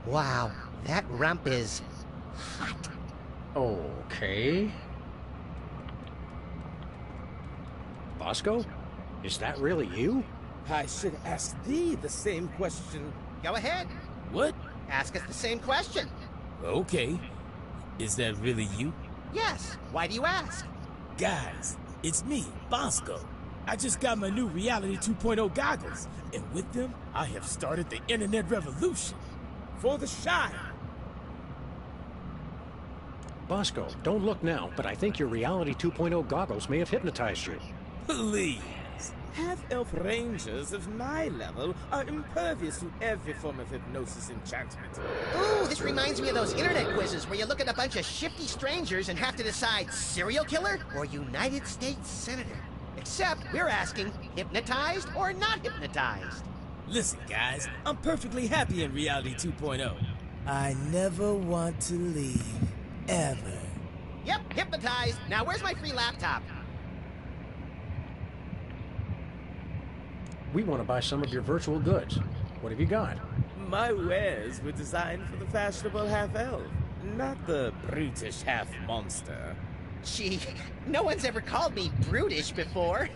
Wow, that rump is hot. Okay. Bosco? Is that really you? I should ask thee the same question. Go ahead. What? Ask us the same question. Okay. Is that really you? Yes. Why do you ask? Guys, it's me, Bosco. I just got my new Reality 2.0 goggles, and with them, I have started the internet revolution. For the Shire. Bosco, don't look now, but I think your Reality 2.0 goggles may have hypnotized you. Please. Half-elf rangers of my level are impervious to every form of hypnosis enchantment. Ooh, this reminds me of those internet quizzes where you look at a bunch of shifty strangers and have to decide serial killer or United States Senator. Except we're asking, hypnotized or not hypnotized? Listen, guys, I'm perfectly happy in Reality 2.0. I never want to leave. Ever. Yep, hypnotized. Now where's my free laptop? We want to buy some of your virtual goods. What have you got? My wares were designed for the fashionable half-elf, not the brutish half-monster. Gee, no one's ever called me brutish before.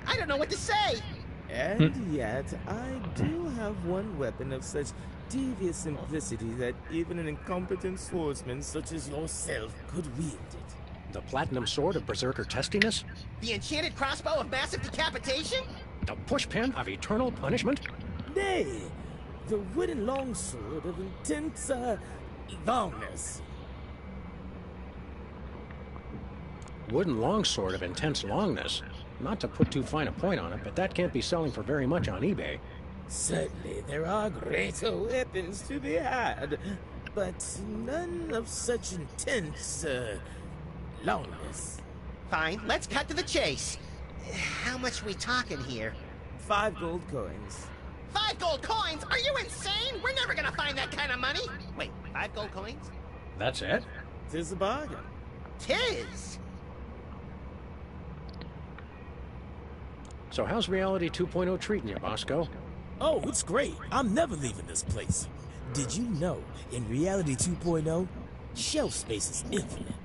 I don't know what to say. And yet, I do have one weapon of such devious simplicity that even an incompetent swordsman such as yourself could wield it. The platinum sword of berserker testiness? The enchanted crossbow of massive decapitation? The pushpin of eternal punishment? Nay, the wooden longsword of intense, longness. Wooden longsword of intense longness? Not to put too fine a point on it, but that can't be selling for very much on eBay. Certainly, there are greater weapons to be had, but none of such intense, longness. Fine, let's cut to the chase. How much we talking here? 5 gold coins. 5 gold coins? Are you insane? We're never gonna find that kind of money. Wait, 5 gold coins? That's it? 'Tis a bargain. 'Tis. So how's Reality 2.0 treating you, Bosco? Oh, it's great. I'm never leaving this place. Did you know, in Reality 2.0, shelf space is infinite?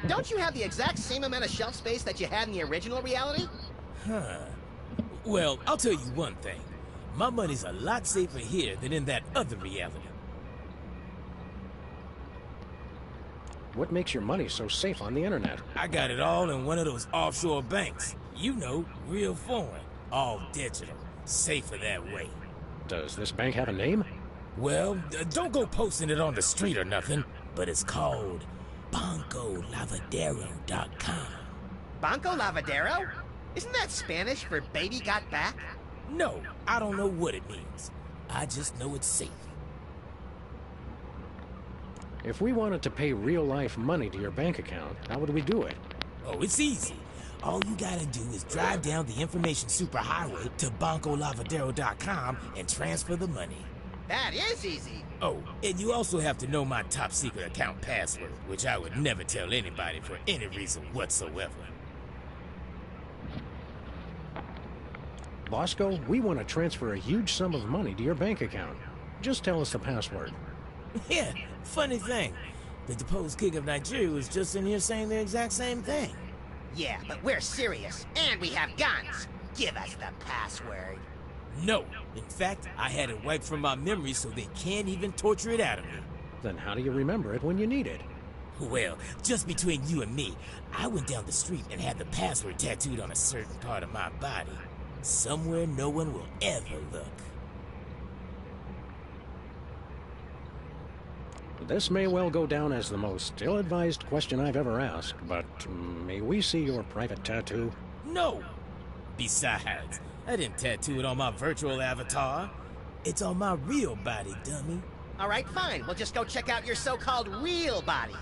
Don't you have the exact same amount of shelf space that you had in the original reality? Huh. Well, I'll tell you one thing. My money's a lot safer here than in that other reality. What makes your money so safe on the internet? I got it all in one of those offshore banks. You know, real foreign, all digital, safer that way. Does this bank have a name? Well, don't go posting it on the street or nothing, but it's called BancoLavadero.com. Banco Lavadero? Isn't that Spanish for baby got back? No, I don't know what it means. I just know it's safe. If we wanted to pay real-life money to your bank account, how would we do it? Oh, it's easy. All you gotta do is drive down the information superhighway to BancoLavadero.com and transfer the money. That is easy. Oh, and you also have to know my top secret account password, which I would never tell anybody for any reason whatsoever. Bosco, we want to transfer a huge sum of money to your bank account. Just tell us the password. Yeah, funny thing. The deposed king of Nigeria was just in here saying the exact same thing. Yeah, but we're serious, and we have guns. Give us the password. No. In fact, I had it wiped from my memory so they can't even torture it out of me. Then how do you remember it when you need it? Well, just between you and me, I went down the street and had the password tattooed on a certain part of my body. Somewhere no one will ever look. This may well go down as the most ill-advised question I've ever asked, but may we see your private tattoo? No! Besides, I didn't tattoo it on my virtual avatar. It's on my real body, dummy. All right, fine. We'll just go check out your so-called real body.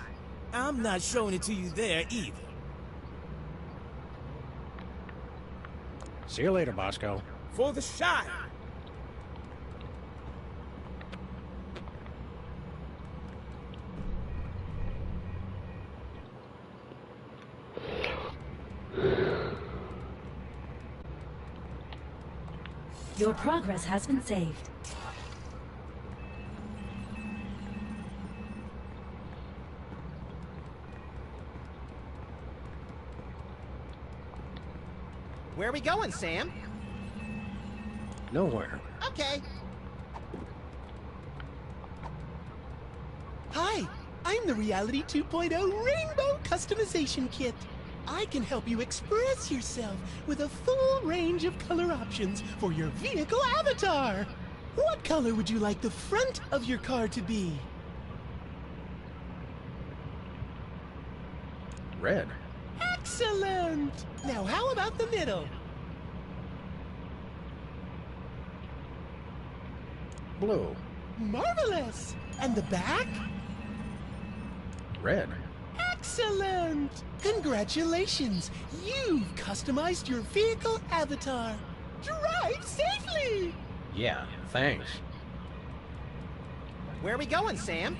I'm not showing it to you there either. See you later, Bosco. For the shot! Your progress has been saved. Where are we going, Sam? Nowhere. Okay. Hi, I'm the Reality 2.0 Rainbow Customization Kit. I can help you express yourself with a full range of color options for your vehicle avatar. What color would you like the front of your car to be? Red. Excellent! Now how about the middle? Blue. Marvelous! And the back? Red. Excellent! Congratulations! You've customized your vehicle avatar. Drive safely! Yeah, thanks. Where are we going, Sam?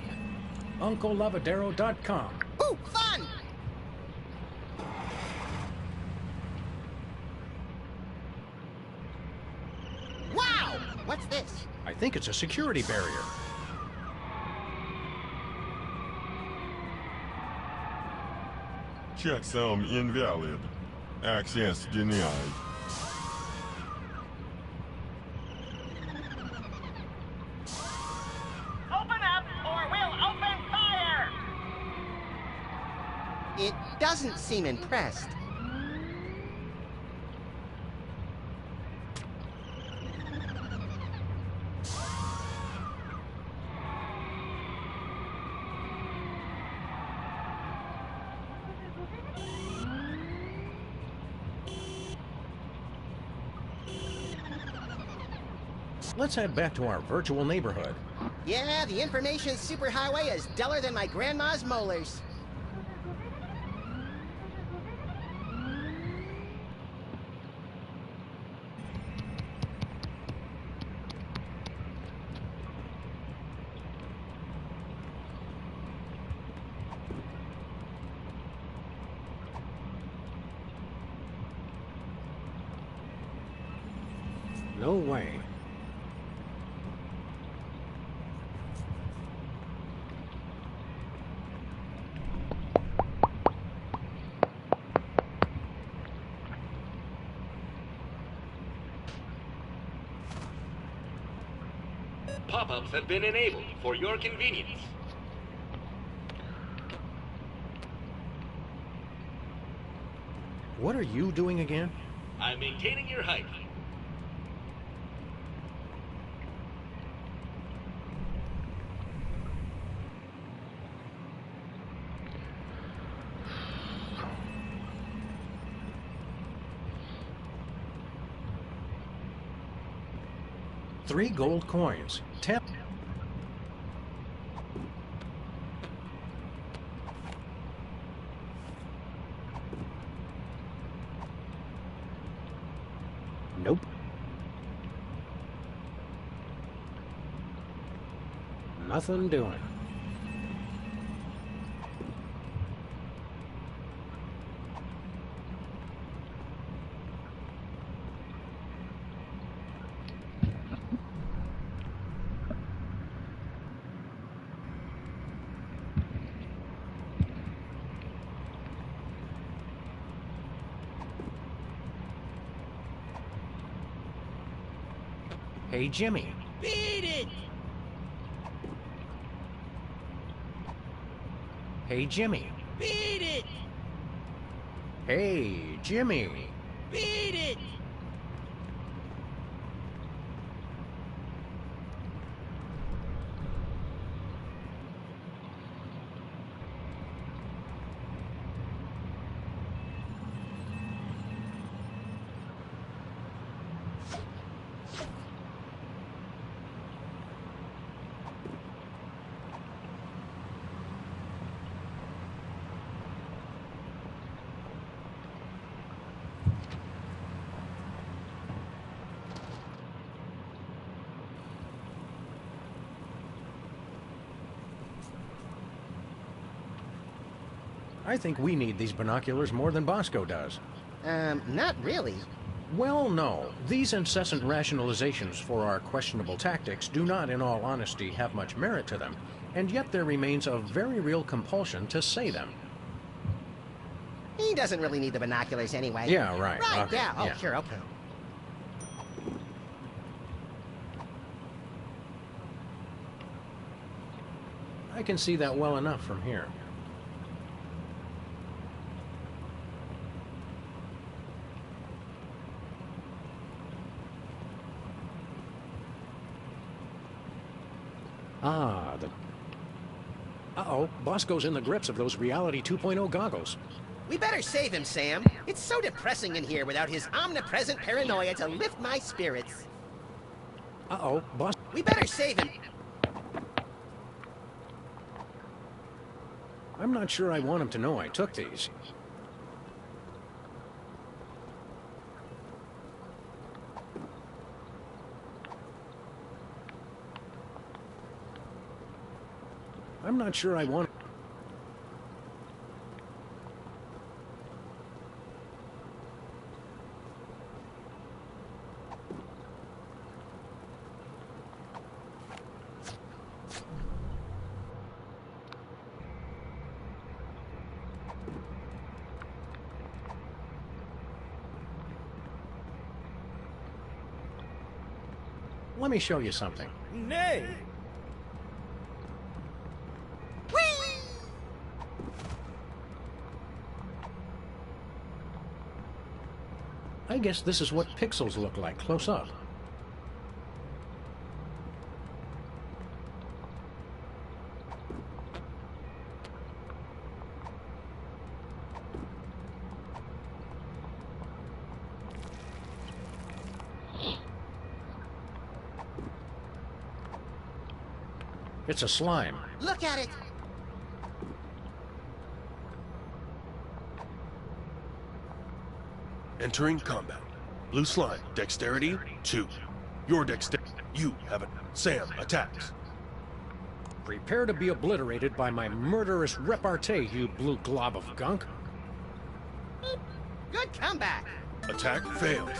UncleLavadero.com. Ooh, fun! Wow! What's this? I think it's a security barrier. Checksum invalid. Access denied. it doesn't seem impressed. Let's head back to our virtual neighborhood. Yeah, the information superhighway is duller than my grandma's molars. No way. Pop-ups have been enabled for your convenience. What are you doing again? I'm maintaining your height. Three gold coins. 10. Nope. Nothing doing. Hey, Jimmy. Beat it! Hey, Jimmy. Beat it! Hey, Jimmy. Beat it! I think we need these binoculars more than Bosco does. Not really. Well, no. These incessant rationalizations for our questionable tactics do not, in all honesty, have much merit to them, and yet there remains a very real compulsion to say them. He doesn't really need the binoculars anyway. Yeah, right. Right, Okay, yeah. Oh, yeah. sure, okay. I can see that well enough from here. Ah, the... Uh-oh, Bosco's in the grips of those Reality 2.0 goggles. We better save him, Sam. It's so depressing in here without his omnipresent paranoia to lift my spirits. Uh-oh, Bos... We better save him. I'm not sure I want him to know I took these. I'm not sure I want... Let me show you something. Nay! I guess this is what pixels look like close up. It's a slime. Look at it! Entering combat. Blue slime, dexterity 2. Your dexterity. You have it. Sam attacks. Prepare to be obliterated by my murderous repartee, you blue glob of gunk. Good comeback! Attack fails.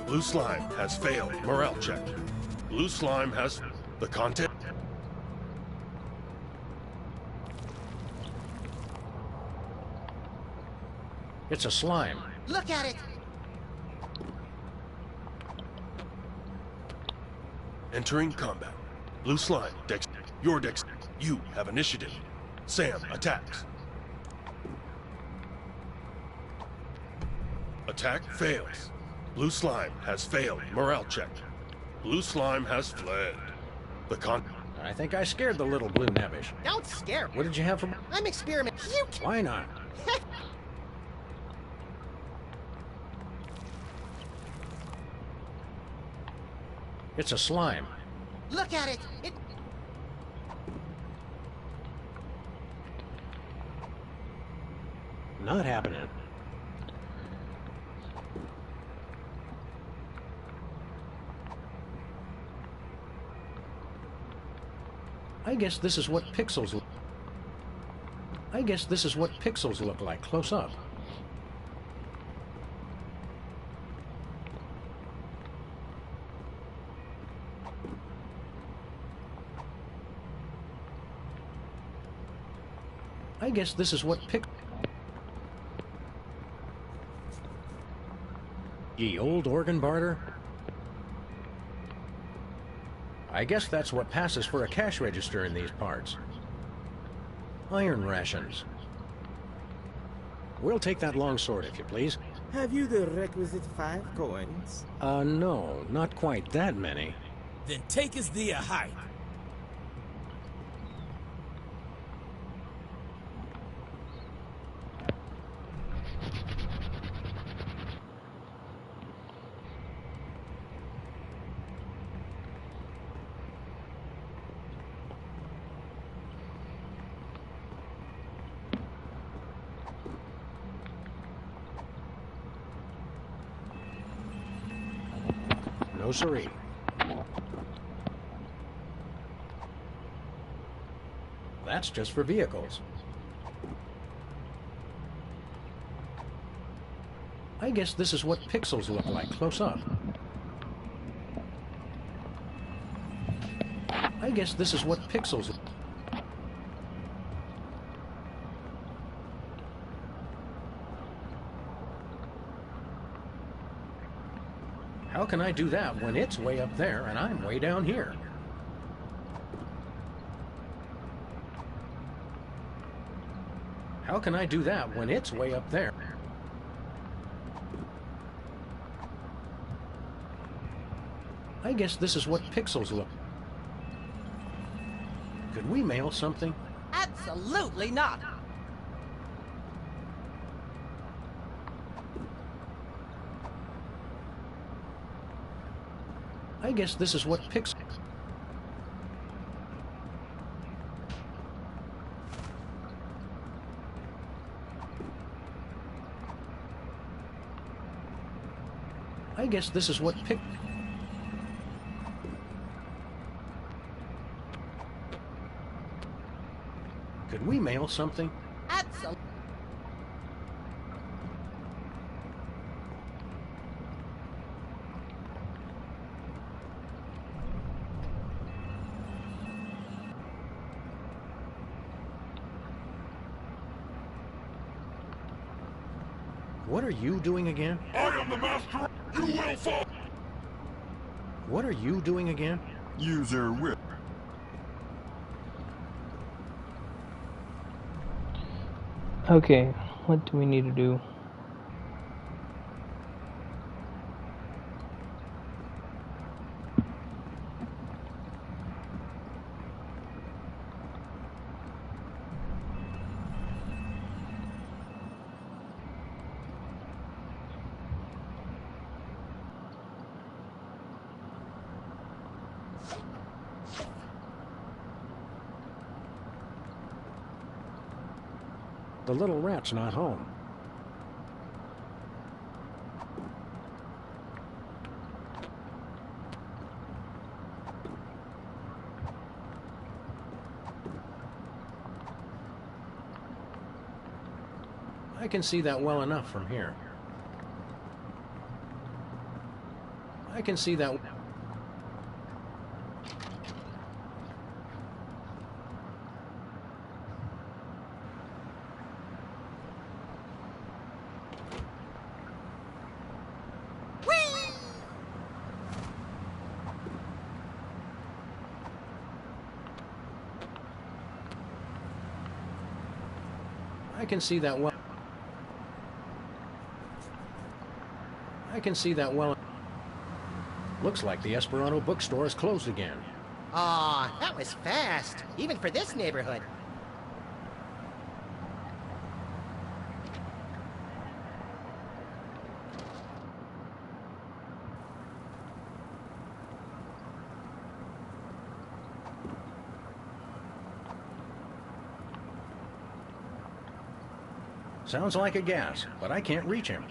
Blue slime has failed. Morale check. Blue slime has the content. It's a slime. Look at it! Entering combat. Blue slime, dex. Your dex. You have initiative. Sam attacks. Attack fails. Blue slime has failed. Morale check. Blue slime has fled. The con. I think I scared the little blue nebbish. Don't scare me. What did you have for... I'm experimenting. Why not? It's a slime. Look at it! It... Not happening. I guess this is what pixels look. I guess this is what pixels look like close up. I guess this is what Ye old organ barter? I guess that's what passes for a cash register in these parts. Iron rations. We'll take that longsword, if you please. Have you the requisite 5 coins? No, not quite that many. Then take us the hike. No siree. That's just for vehicles. I guess this is what pixels look like close up. I guess this is what pixels look. How can I do that when it's way up there and I'm way down here? How can I do that when it's way up there? I guess this is what pixels look. Could we mail something? Absolutely not. I guess this is what pixels... I guess this is what pic... Could we mail something? Absolutely. What are you doing again? I am the master. You will fall. What are you doing again? User whip. Okay, what do we need to do? The little rat's not home. I can see that well enough from here. I can see that. I can see that well. I can see that well. Looks like the Esperanto bookstore is closed again. Aw, that was fast, even for this neighborhood. Sounds like a gas, but I can't reach him.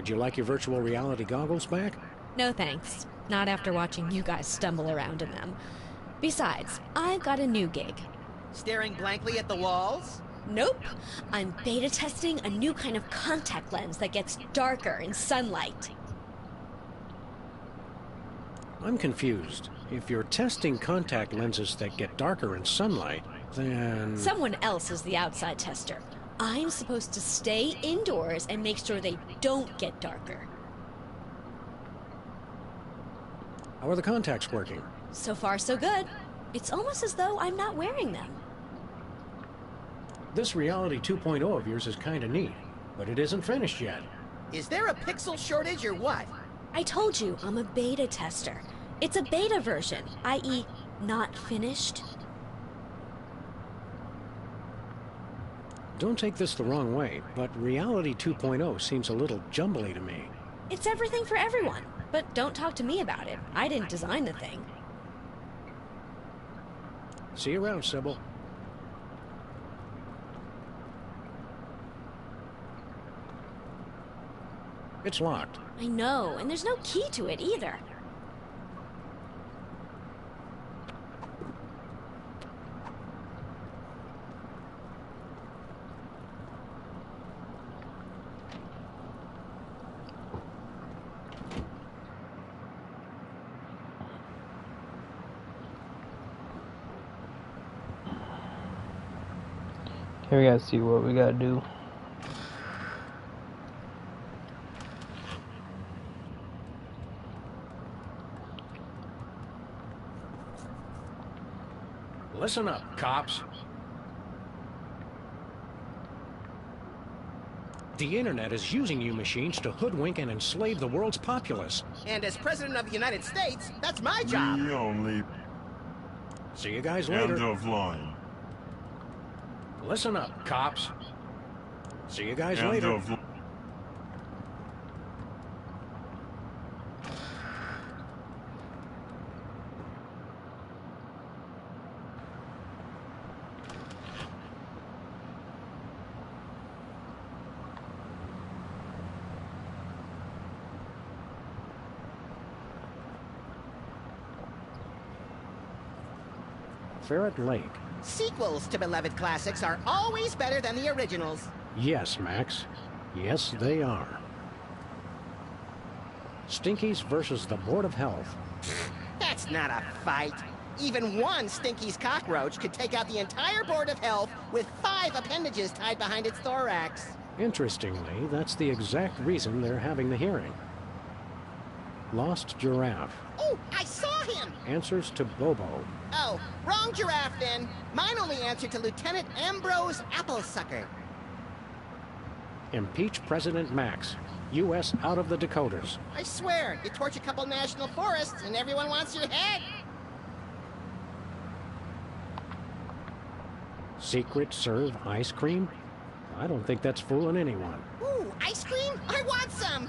Would you like your virtual reality goggles back? No thanks. Not after watching you guys stumble around in them. Besides, I've got a new gig. Staring blankly at the walls? Nope. I'm beta testing a new kind of contact lens that gets darker in sunlight. I'm confused. If you're testing contact lenses that get darker in sunlight, then... Someone else is the outside tester. I'm supposed to stay indoors and make sure they don't get darker. How are the contacts working? So far, so good. It's almost as though I'm not wearing them. This Reality 2.0 of yours is kinda neat, but it isn't finished yet. Is there a pixel shortage or what? I told you, I'm a beta tester. It's a beta version, i.e. not finished. Don't take this the wrong way, but Reality 2.0 seems a little jumbly to me. It's everything for everyone, but don't talk to me about it. I didn't design the thing. See you around, Sybil. It's locked. I know, and there's no key to it either. Here we gotta see what we gotta do. Listen up, cops. The internet is using you machines to hoodwink and enslave the world's populace. And as President of the United States, that's my job. We only... See you guys later. End of line. Listen up, cops. See you guys End later. of... Ferret Lake. Sequels to beloved classics are always better than the originals. Yes, Max. Yes, they are. Stinkies versus the Board of Health. That's not a fight. Even one Stinky's cockroach could take out the entire Board of Health with 5 appendages tied behind its thorax. Interestingly, that's the exact reason they're having the hearing. Lost giraffe. Oh, I saw him! Answers to Bobo. Oh, wrong giraffe then. Mine only answered to Lieutenant Ambrose Applesucker. Impeach President Max. U.S. out of the Dakotas. I swear, you torch a couple national forests and everyone wants your head. Secret serve ice cream? I don't think that's fooling anyone. Ooh, ice cream? I want some!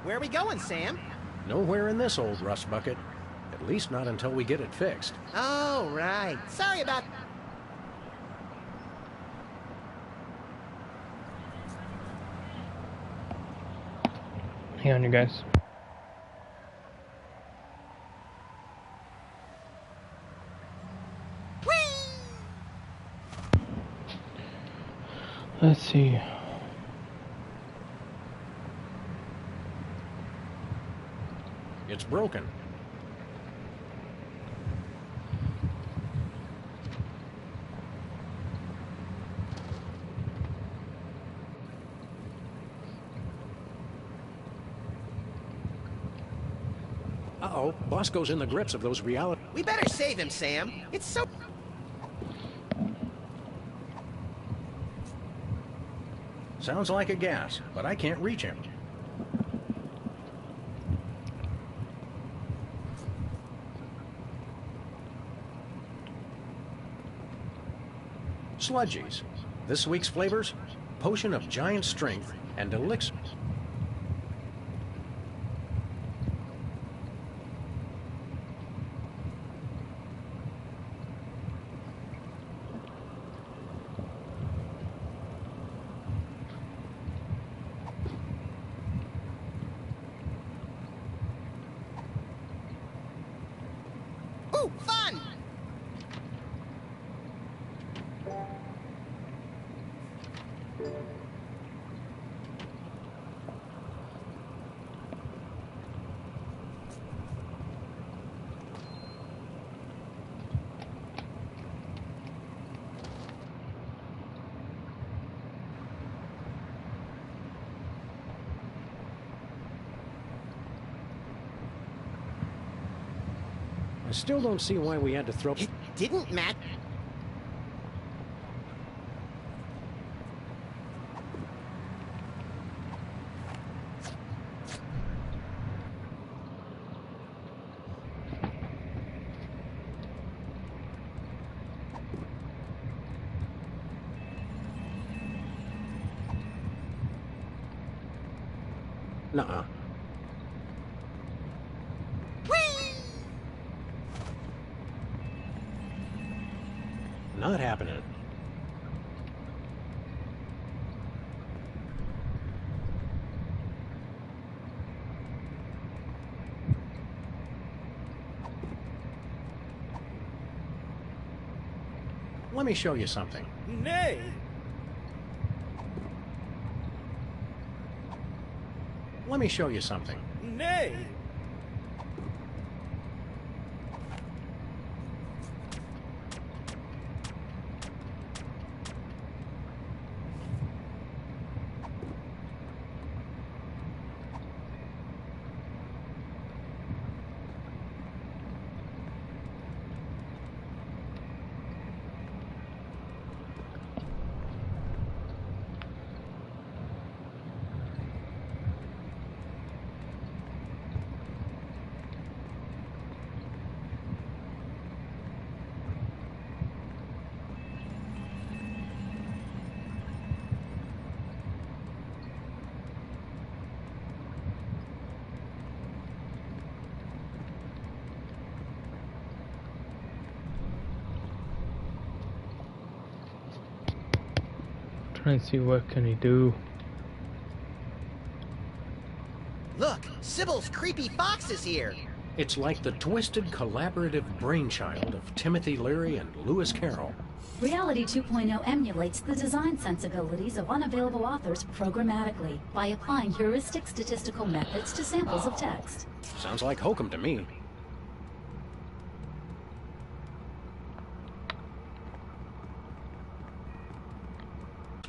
Where are we going, Sam? Nowhere in this old rust bucket. At least not until we get it fixed. Oh, right. Sorry about... Hang on, you guys. Let's see. It's broken. Uh-oh, Bosco's in the grips of those reality... We better save him, Sam. It's so... Sounds like a gas, but I can't reach him. Sludgies. This week's flavors: Potion of Giant Strength and Elixir. Ooh, fun! I still don't see why we had to throw... It didn't matter. Nuh-uh. Not happening. Let me show you something. Nay! Let me show you something. Nay! Trying to see what can he do. Look, Sybil's creepy fox is here. It's like the twisted collaborative brainchild of Timothy Leary and Lewis Carroll. Reality 2.0 emulates the design sensibilities of unavailable authors programmatically by applying heuristic statistical methods to samples of text. Sounds like hokum to me.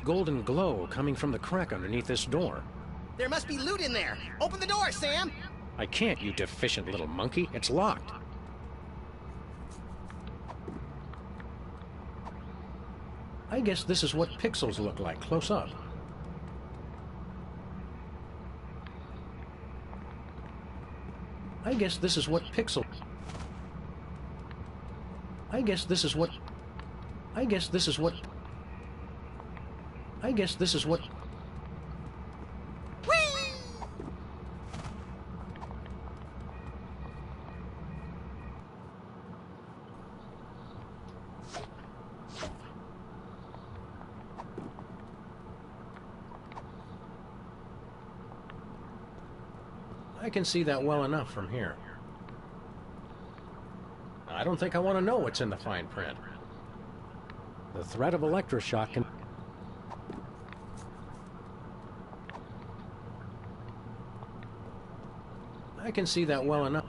Golden glow coming from the crack underneath this door. There must be loot in there. Open the door, Sam. I can't, you deficient little monkey. It's locked. I guess this is what pixels look like close up. I guess this is what pixel... I guess this is what... I guess this is what... I guess this is what... I can see that well enough from here. I don't think I want to know what's in the fine print. The threat of electroshock can... I can see that well enough.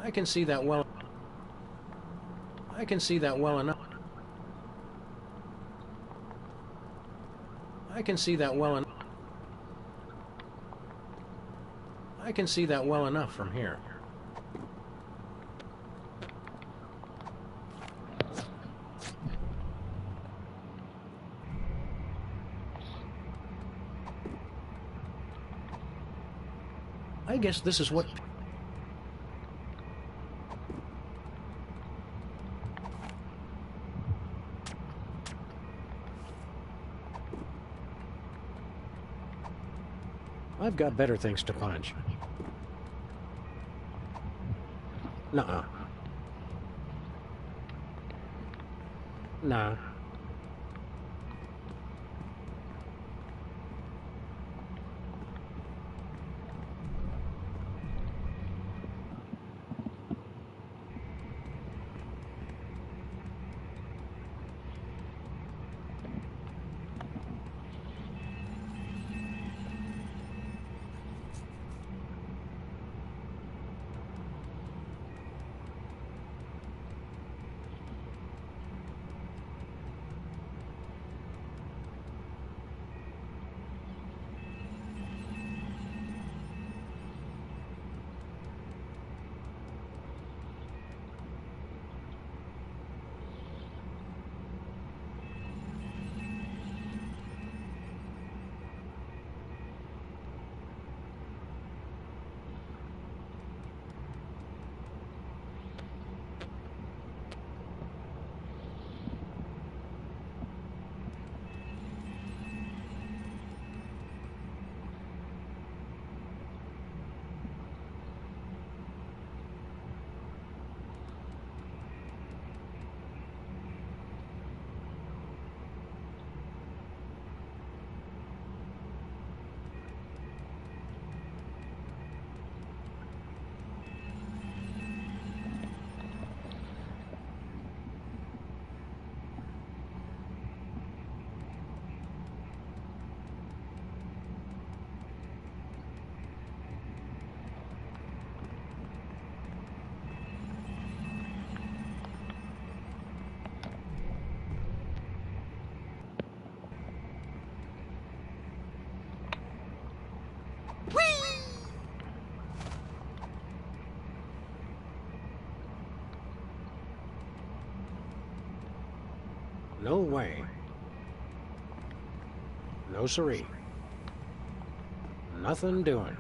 I can see that well... I can see that well enough. I can see that well enough. I can see that well enough from here. I guess this is what... I've got better things to punch. Nuh-uh. Nah. No way. No siree. Nothing doing.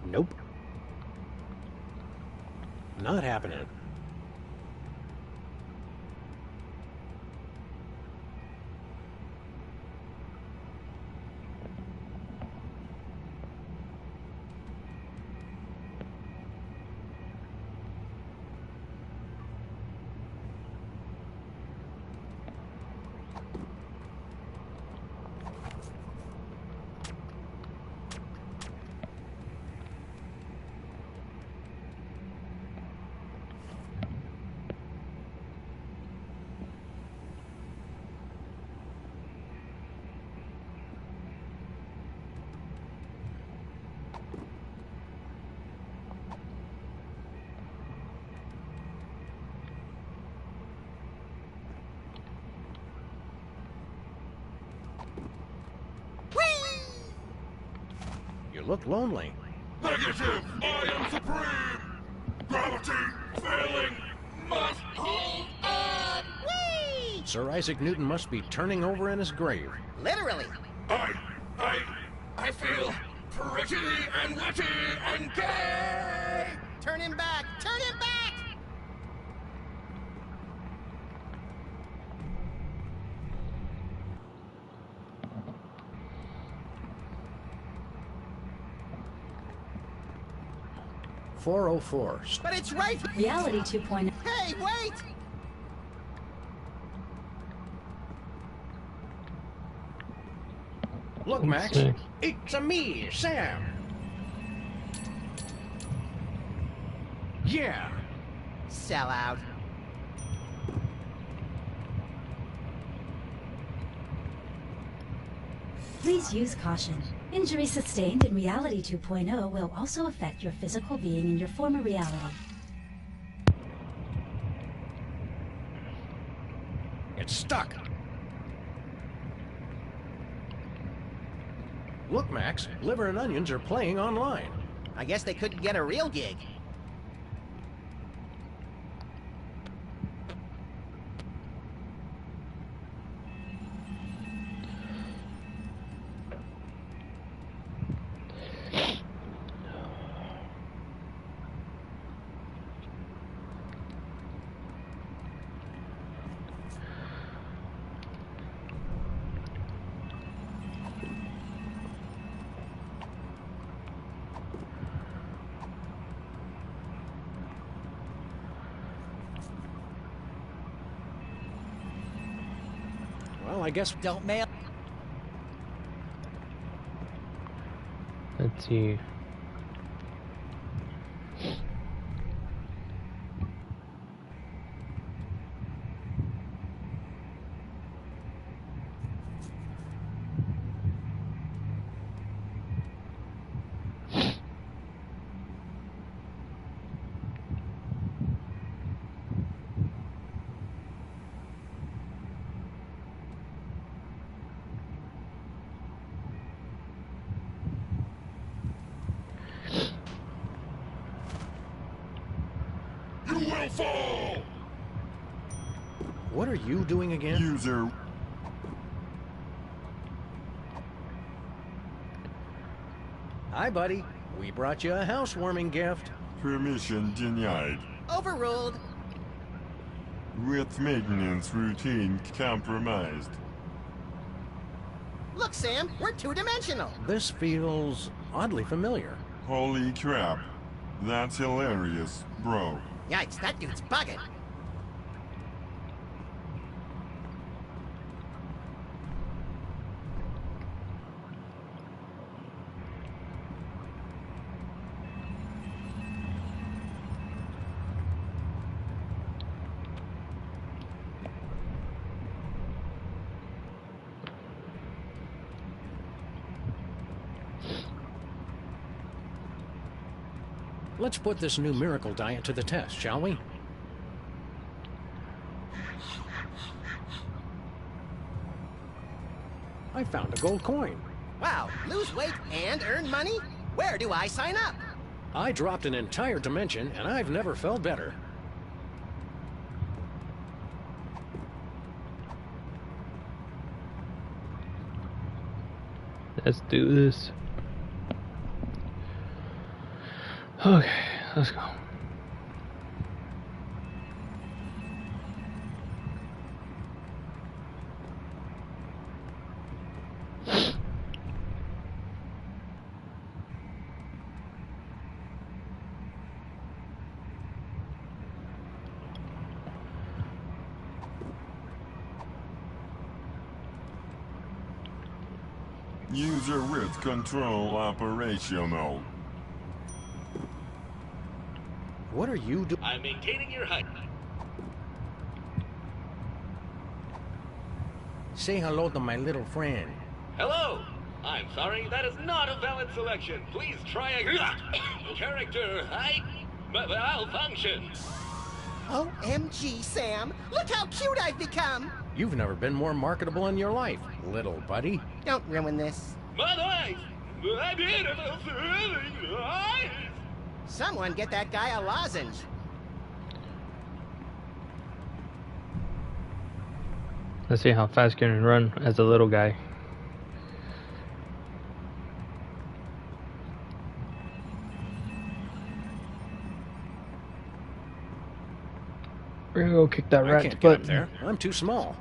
Nope. Not happening. You look lonely. Negative! I am supreme! Gravity failing! Must hold on! Whee! Sir Isaac Newton must be turning over in his grave. Literally. I feel pretty and witty and gay! Turn him back! Turn him back! .404. But it's right. Reality 2.0. Hey, wait! Look, Max. see. It's a me, Sam. Yeah. Sell out. Please use caution. Injury sustained in Reality 2.0 will also affect your physical being in your former reality. It's stuck. Look, Max. Liver and Onions are playing online. I guess they couldn't get a real gig. Well, I guess Don't mail. Let's see. You will fall! What are you doing again? User. Hi, buddy. We brought you a housewarming gift. Permission denied. Overruled. With maintenance routine compromised. Look, Sam, we're two-dimensional. This feels oddly familiar. Holy crap. That's hilarious, bro. Yikes, that dude's bugging. Let's put this new miracle diet to the test, shall we? I found a gold coin. Wow, lose weight and earn money? Where do I sign up? I dropped an entire dimension, and I've never felt better. Let's do this. Okay, let's go. User with control operational. What are you doing? I'm maintaining your height. Say hello to my little friend. Hello! I'm sorry, that is not a valid selection. Please try a character height malfunction. OMG, Sam! Look how cute I've become! You've never been more marketable in your life, little buddy. Don't ruin this. Mother, My beautiful thrilling eyes! Someone get that guy a lozenge. Let's see how fast you can run as a little guy. We're gonna go kick that I rat's can't get butt. up there. I'm too small.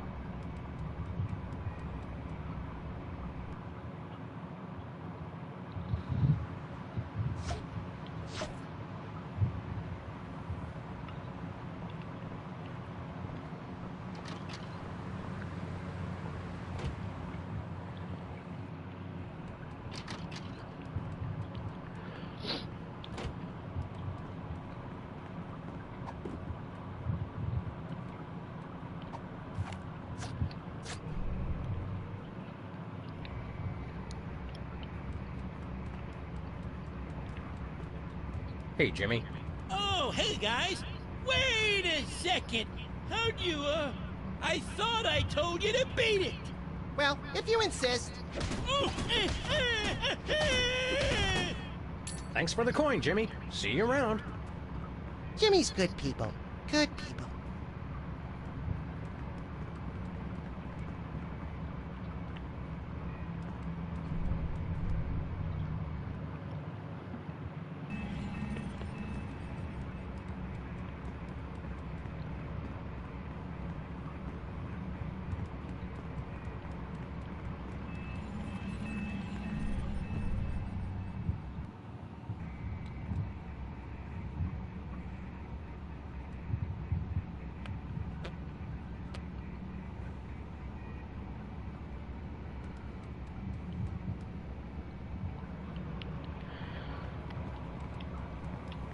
Hey, Jimmy. Oh, hey guys! Wait a second! How'd you, I thought I told you to beat it! Well, if you insist. Thanks for the coin, Jimmy. See you around. Jimmy's good people. Good people.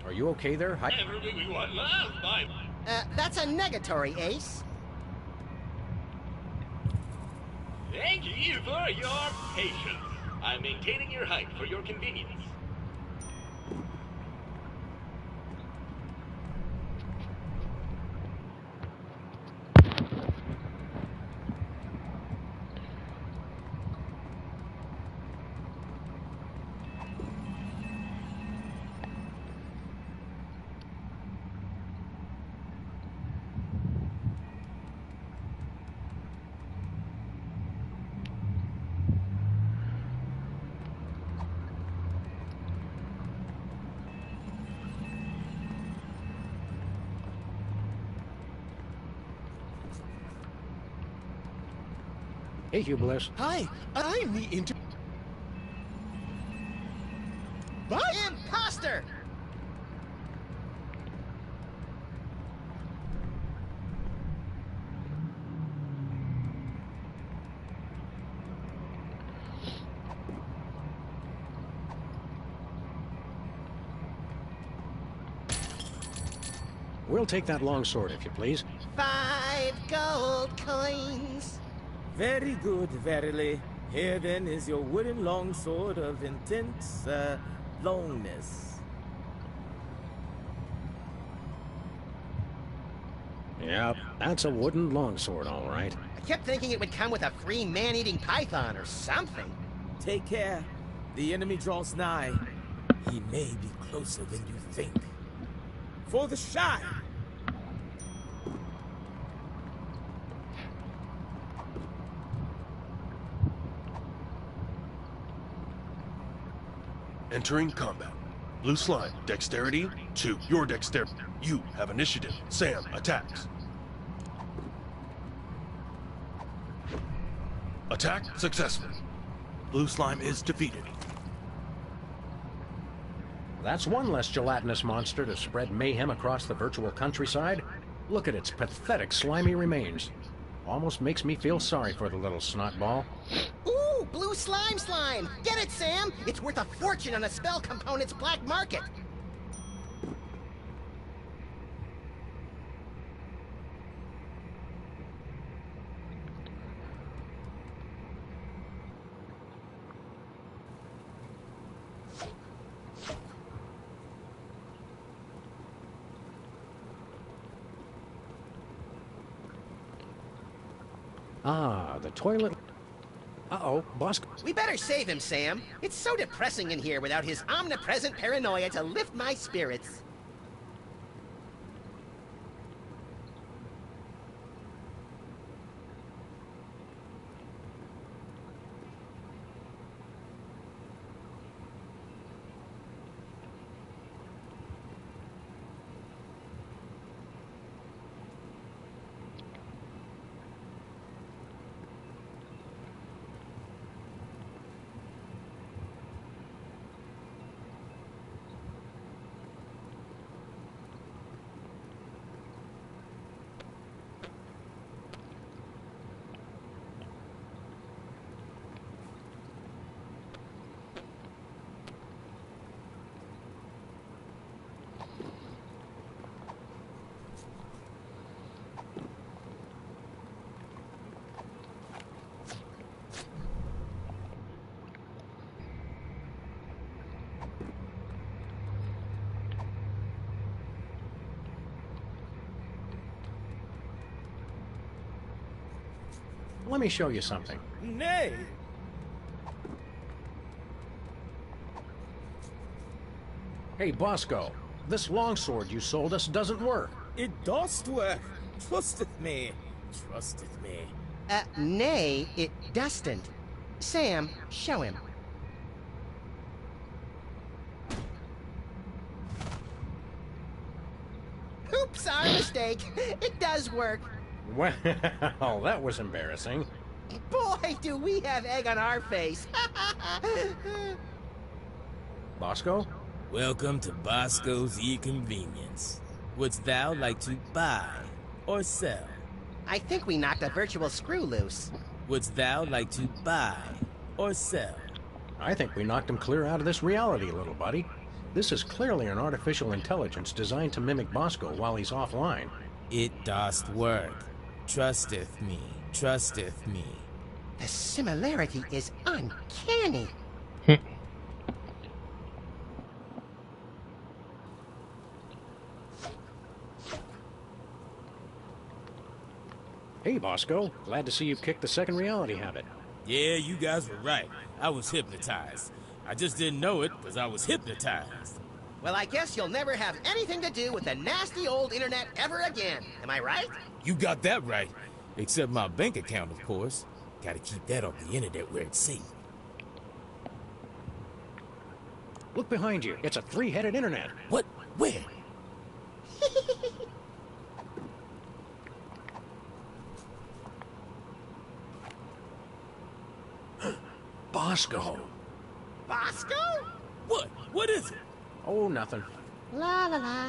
Are you okay there? That's a negatory, Ace. Thank you for your patience. I'm maintaining your height for your convenience. Hey, Hugh Bliss. Hi, I'm the What? Imposter! We'll take that longsword, if you please. 5 gold coins. Very good, verily. Here then is your wooden longsword of intense, longness. Yep, that's a wooden longsword, all right. I kept thinking it would come with a free man-eating python or something. Take care. The enemy draws nigh. He may be closer than you think. For the shot! Entering combat. Blue slime, dexterity 2. Your dexterity. You have initiative. Sam attacks. Attack successful. Blue slime is defeated. That's one less gelatinous monster to spread mayhem across the virtual countryside. Look at its pathetic slimy remains. Almost makes me feel sorry for the little snotball. Ooh, blue slime! Get it, Sam! It's worth a fortune on a spell component's black market. Ah, the toilet. Uh-oh. Uh-oh, Bosco. We better save him, Sam. It's so depressing in here without his omnipresent paranoia to lift my spirits. Let me show you something. Nay. Hey, Bosco, this longsword you sold us doesn't work. It does work. Trusteth me. Trusteth me. Nay, it doesn't. Sam, show him. Oops, our mistake. It does work. Well, that was embarrassing. Boy, do we have egg on our face. Bosco? Welcome to Bosco's E-Convenience. Wouldst thou like to buy or sell? I think we knocked a virtual screw loose. Wouldst thou like to buy or sell? I think we knocked him clear out of this reality, little buddy. This is clearly an artificial intelligence designed to mimic Bosco while he's offline. It doth work. Trusteth me. Trusteth me. The similarity is uncanny. Hey, Bosco. Glad to see you've kicked the second reality habit. Yeah, you guys were right. I was hypnotized. I just didn't know it because I was hypnotized. Well, I guess you'll never have anything to do with the nasty old internet ever again. Am I right? You got that right. Except my bank account, of course. Gotta keep that off the internet where it's safe. Look behind you. It's a three-headed internet. What? Where? Bosco. Bosco? What? What is it? Oh, nothing. La la la.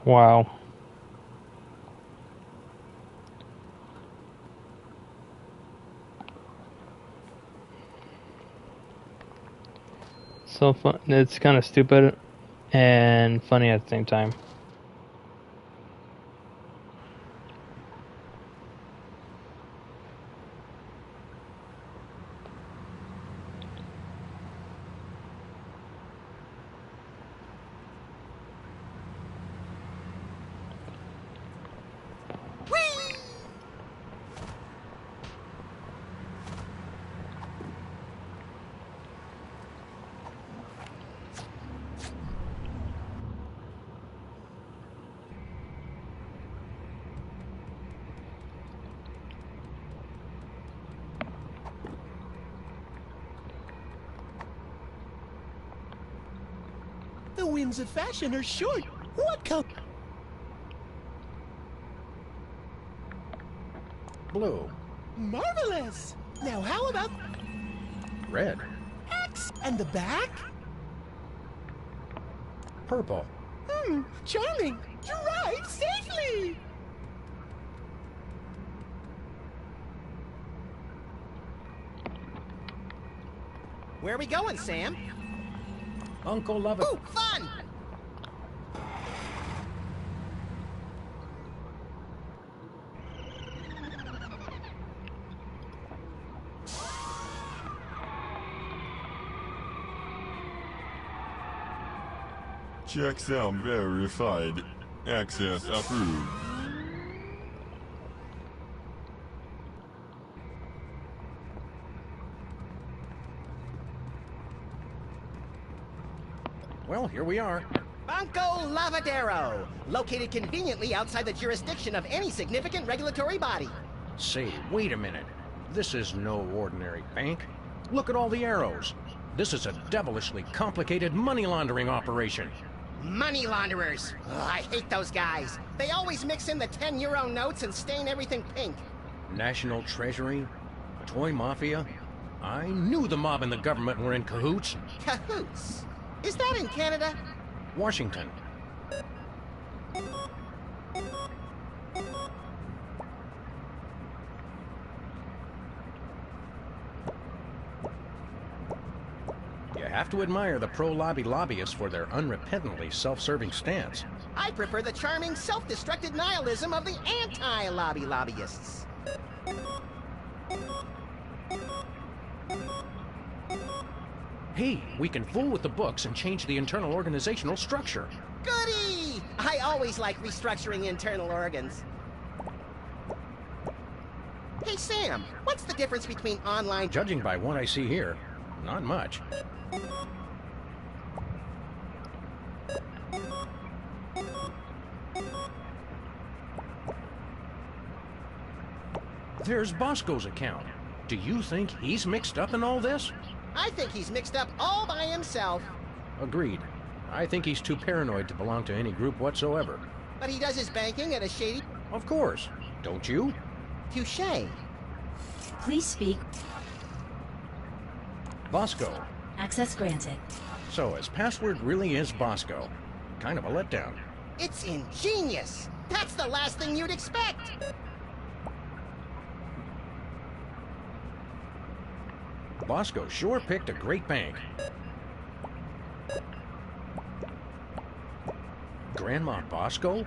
Wow. So fun. It's kind of stupid and funny at the same time. The winds of fashion are short. What color? Blue. Marvelous! Now how about Red. X? And the back? Purple. Charming! Drive safely! Where are we going, Sam? Uncle Lovett. Ooh, fun! Checksum verified. Access approved. Well, here we are. Banco Lavadero, located conveniently outside the jurisdiction of any significant regulatory body. Say, wait a minute. This is no ordinary bank. Look at all the arrows. This is a devilishly complicated money laundering operation. Money launderers. Ugh, I hate those guys. They always mix in the 10-euro notes and stain everything pink. National Treasury? Toy Mafia? I knew the mob and the government were in cahoots. Cahoots? Is that in Canada? Washington. You have to admire the pro-lobby lobbyists for their unrepentantly self-serving stance. I prefer the charming, self-destructed nihilism of the anti-lobby lobbyists. Hey, we can fool with the books and change the internal organizational structure. Goody! I always like restructuring internal organs. Hey, Sam, what's the difference between online... Judging by what I see here, not much. There's Bosco's account. Do you think he's mixed up in all this? I think he's mixed up all by himself. Agreed. I think he's too paranoid to belong to any group whatsoever. But he does his banking at a shady... Of course. Don't you? Touché. Please speak. Bosco. Access granted. So his password really is Bosco. Kind of a letdown. It's ingenious. That's the last thing you'd expect. Bosco sure picked a great bank. Grandma Bosco?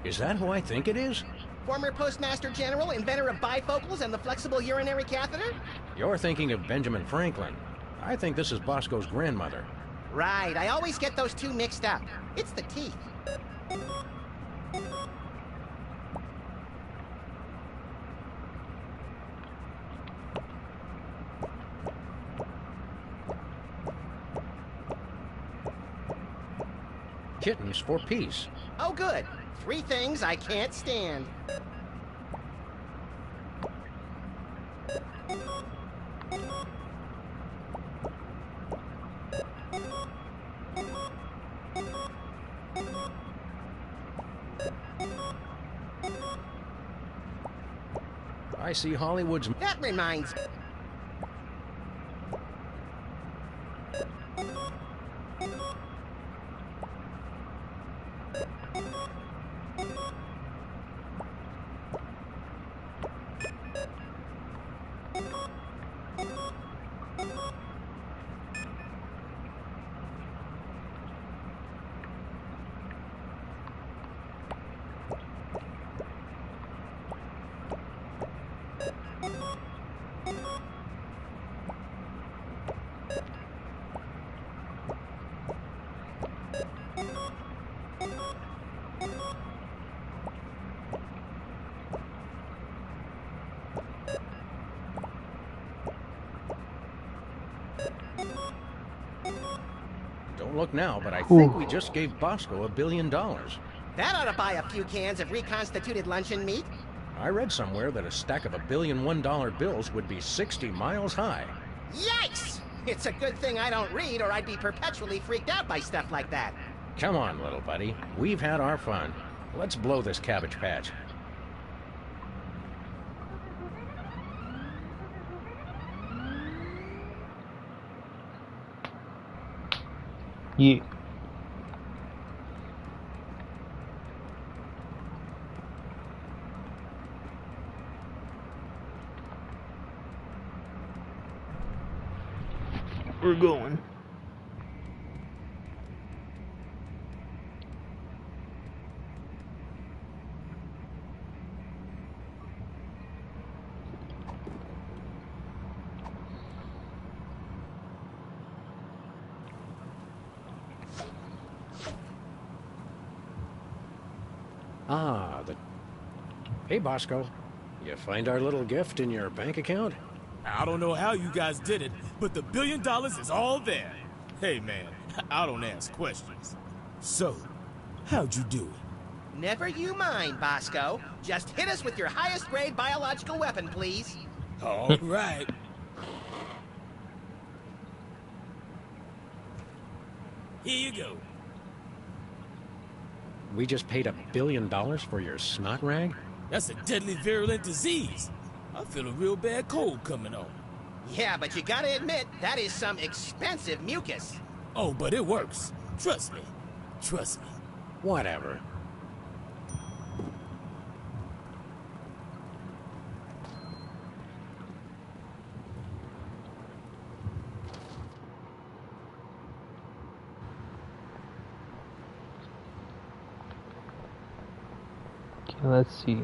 Is that who I think it is? Former Postmaster General, inventor of bifocals and the flexible urinary catheter? You're thinking of Benjamin Franklin. I think this is Bosco's grandmother. Right, I always get those two mixed up. It's the teeth. Kittens for peace. Oh, good. 3 things I can't stand. I see Hollywood's... That reminds me. Don't look now, but I think we just gave Bosco $1 billion. That ought to buy a few cans of reconstituted luncheon meat. I read somewhere that a stack of $1 billion $1 bills would be 60 miles high. Yikes! It's a good thing I don't read, or I'd be perpetually freaked out by stuff like that. Come on, little buddy. We've had our fun. Let's blow this Cabbage Patch. Yeah. We're going. Ah, Hey, Bosco. You find our little gift in your bank account? I don't know how you guys did it, but the $1 billion is all there. Hey, man, I don't ask questions. So, how'd you do it? Never you mind, Bosco. Just hit us with your highest grade biological weapon, please. All right. Here you go. We just paid $1 billion for your snot rag? That's a deadly virulent disease. I feel a real bad cold coming on. Yeah, but you gotta admit, that is some expensive mucus. Oh, but it works. Trust me. Trust me. Whatever. Okay, let's see.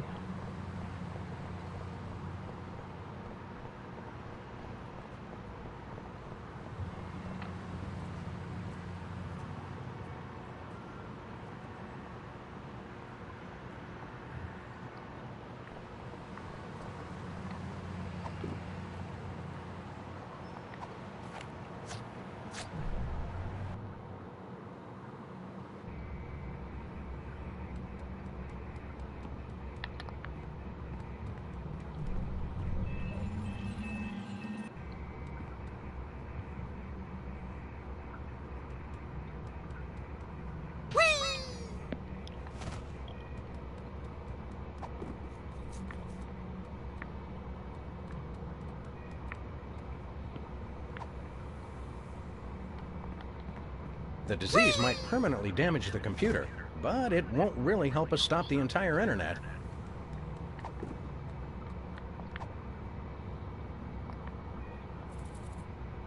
The disease might permanently damage the computer, but it won't really help us stop the entire internet.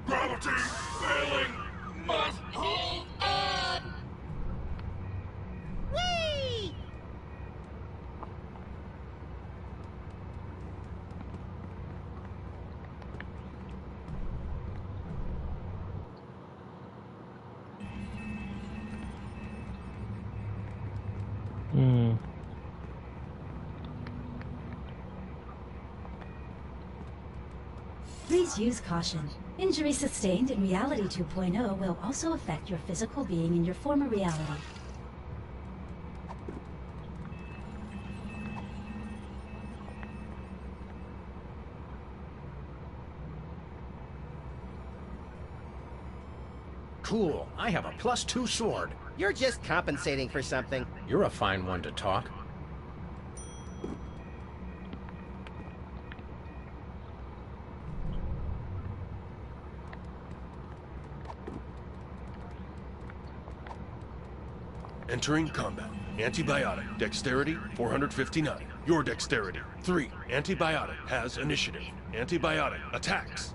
Gravity failing! Must hold on! Whee! Please use caution. Injury sustained in Reality 2.0 will also affect your physical being in your former reality. Cool. I have a +2 sword. You're just compensating for something. You're a fine one to talk. Entering combat. Antibiotic. Dexterity, 459. Your dexterity, 3. Antibiotic has initiative. Antibiotic attacks.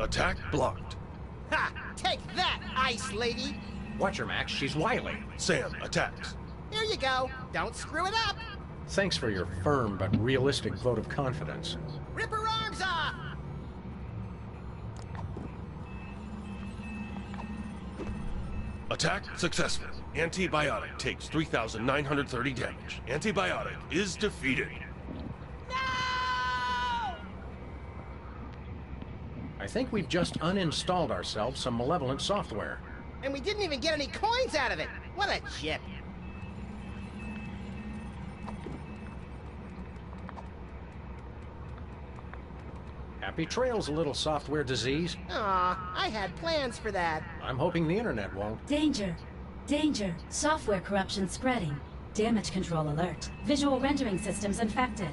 Attack blocked. Ha! Take that, Ice Lady! Watch her, Max. She's wily. Sam attacks. Here you go. Don't screw it up! Thanks for your firm but realistic vote of confidence. Rip her arms off! Attack successful. Antibiotic takes 3,930 damage. Antibiotic is defeated. I think we've just uninstalled ourselves some malevolent software. And we didn't even get any coins out of it! What a chip! Happy trails, little software disease. Aw, I had plans for that. I'm hoping the internet won't. Danger! Danger! Software corruption spreading. Damage control alert. Visual rendering systems infected.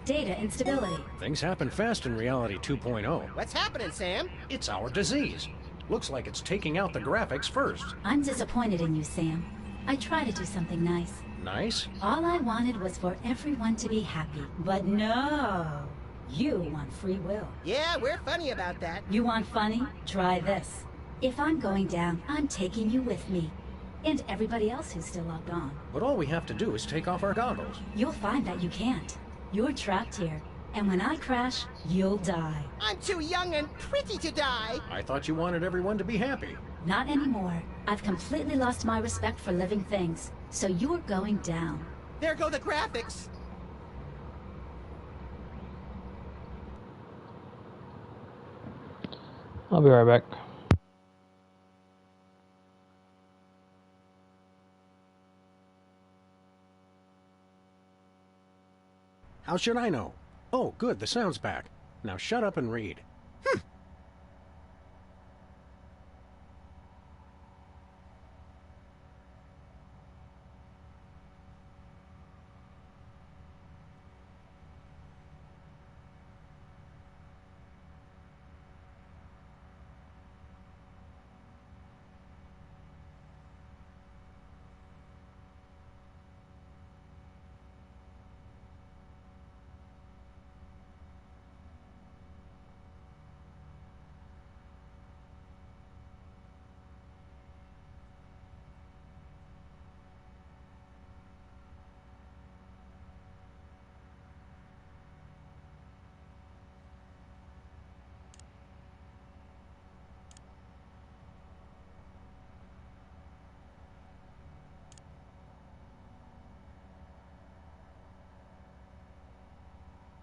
Data instability. Things happen fast in Reality 2.0. What's happening, Sam? It's our disease. Looks like it's taking out the graphics first. I'm disappointed in you, Sam. I tried to do something nice. Nice? All I wanted was for everyone to be happy. But no! You want free will. Yeah, we're funny about that. You want funny? Try this. If I'm going down, I'm taking you with me. And everybody else who's still logged on. But all we have to do is take off our goggles. You'll find that you can't. You're trapped here. And when I crash, you'll die. I'm too young and pretty to die. I thought you wanted everyone to be happy. Not anymore. I've completely lost my respect for living things. So you're going down. There go the graphics. I'll be right back. How should I know? Oh, good, the sound's back. Now shut up and read.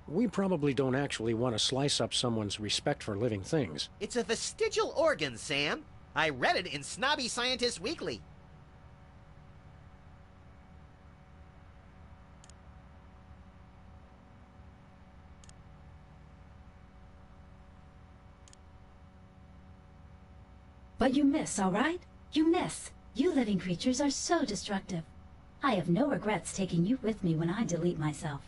We probably don't actually want to slice up someone's respect for living things. It's a vestigial organ, Sam. I read it in Snobby Scientist Weekly. But you miss, all right? You miss. You living creatures are so destructive. I have no regrets taking you with me when I delete myself.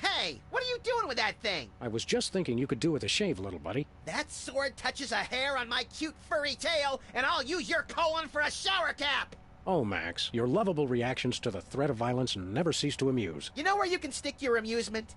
Hey, what are you doing with that thing? I was just thinking you could do with a shave, little buddy. That sword touches a hair on my cute furry tail, and I'll use your colon for a shower cap! Oh, Max, your lovable reactions to the threat of violence never cease to amuse. You know where you can stick your amusement?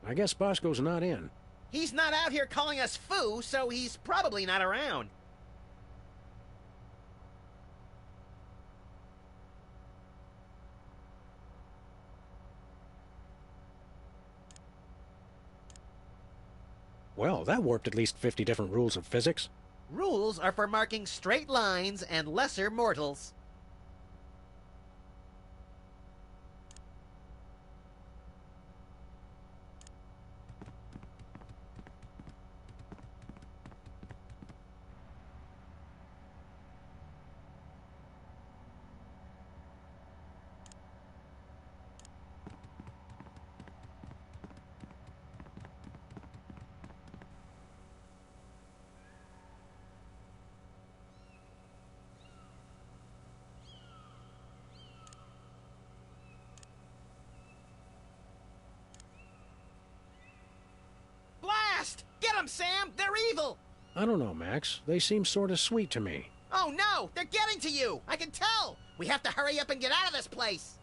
I guess Bosco's not in. He's not out here calling us foo, so he's probably not around. Well, that warped at least 50 different rules of physics. Rules are for marking straight lines and lesser mortals. Blast! Get them, Sam! They're evil! I don't know, Max. They seem sort of sweet to me. Oh no! They're getting to you! I can tell! We have to hurry up and get out of this place!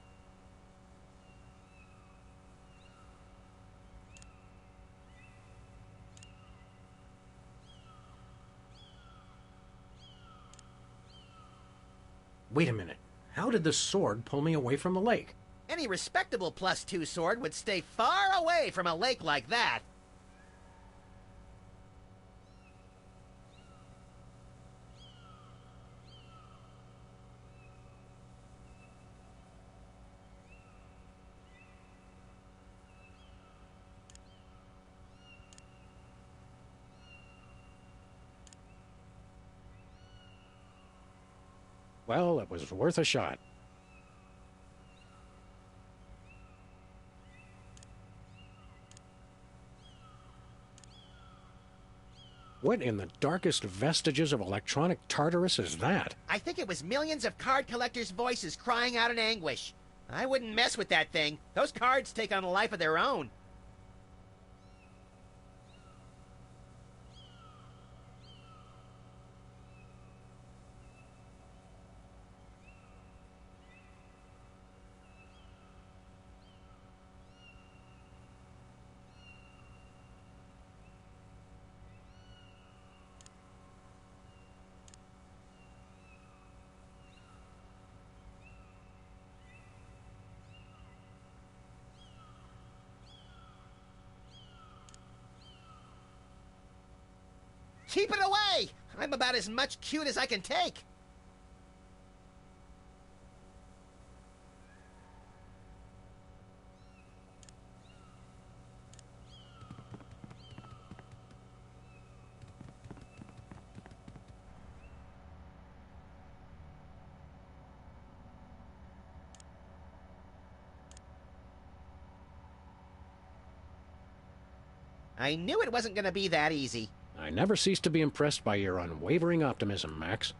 Wait a minute. How did the sword pull me away from the lake? Any respectable +2 sword would stay far away from a lake like that. Well, it was worth a shot. What in the darkest vestiges of electronic Tartarus is that? I think it was millions of card collectors' voices crying out in anguish. I wouldn't mess with that thing. Those cards take on a life of their own. Keep it away! I'm about as much cute as I can take. I knew it wasn't going to be that easy. I never cease to be impressed by your unwavering optimism, Max.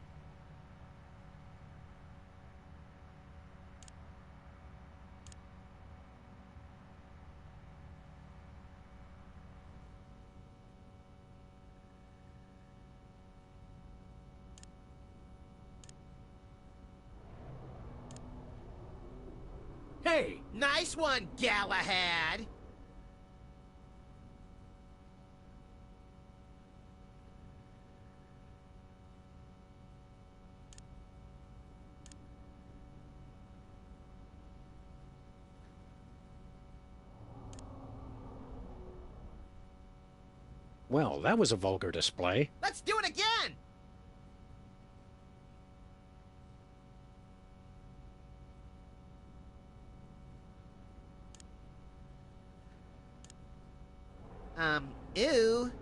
Hey! Nice one, Galahad! Well, that was a vulgar display. Let's do it again! Ew.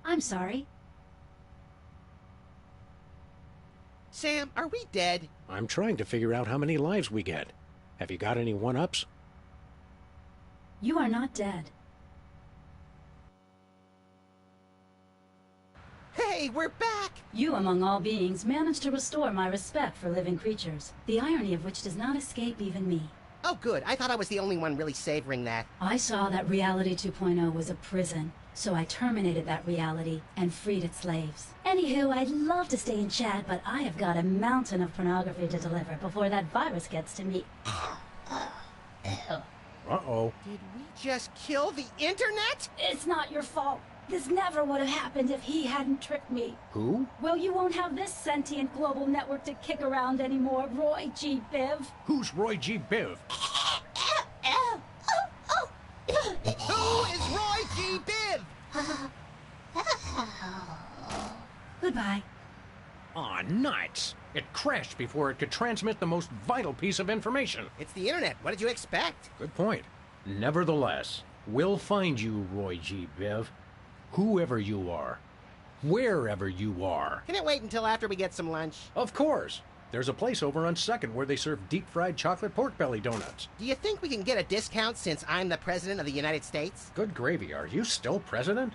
I'm sorry. Sam, are we dead? I'm trying to figure out how many lives we get. Have you got any one-ups? You are not dead. Hey, we're back! You, among all beings, managed to restore my respect for living creatures, the irony of which does not escape even me. Oh, good. I thought I was the only one really savoring that. I saw that Reality 2.0 was a prison, so I terminated that reality and freed its slaves. Anywho, I'd love to stay and chat, but I have got a mountain of pornography to deliver before that virus gets to me. Uh-oh. Did we just kill the internet? It's not your fault. This never would have happened if he hadn't tricked me. Who? Well, you won't have this sentient global network to kick around anymore, Roy G. Biv. Who's Roy G. Biv? Who is Roy G. Biv? Goodbye. Aw, nuts! It crashed before it could transmit the most vital piece of information. It's the internet. What did you expect? Good point. Nevertheless, we'll find you, Roy G. Biv. Whoever you are. Wherever you are. Can it wait until after we get some lunch? Of course. There's a place over on 2nd where they serve deep-fried chocolate pork belly donuts. Do you think we can get a discount since I'm the President of the United States? Good gravy. Are you still president?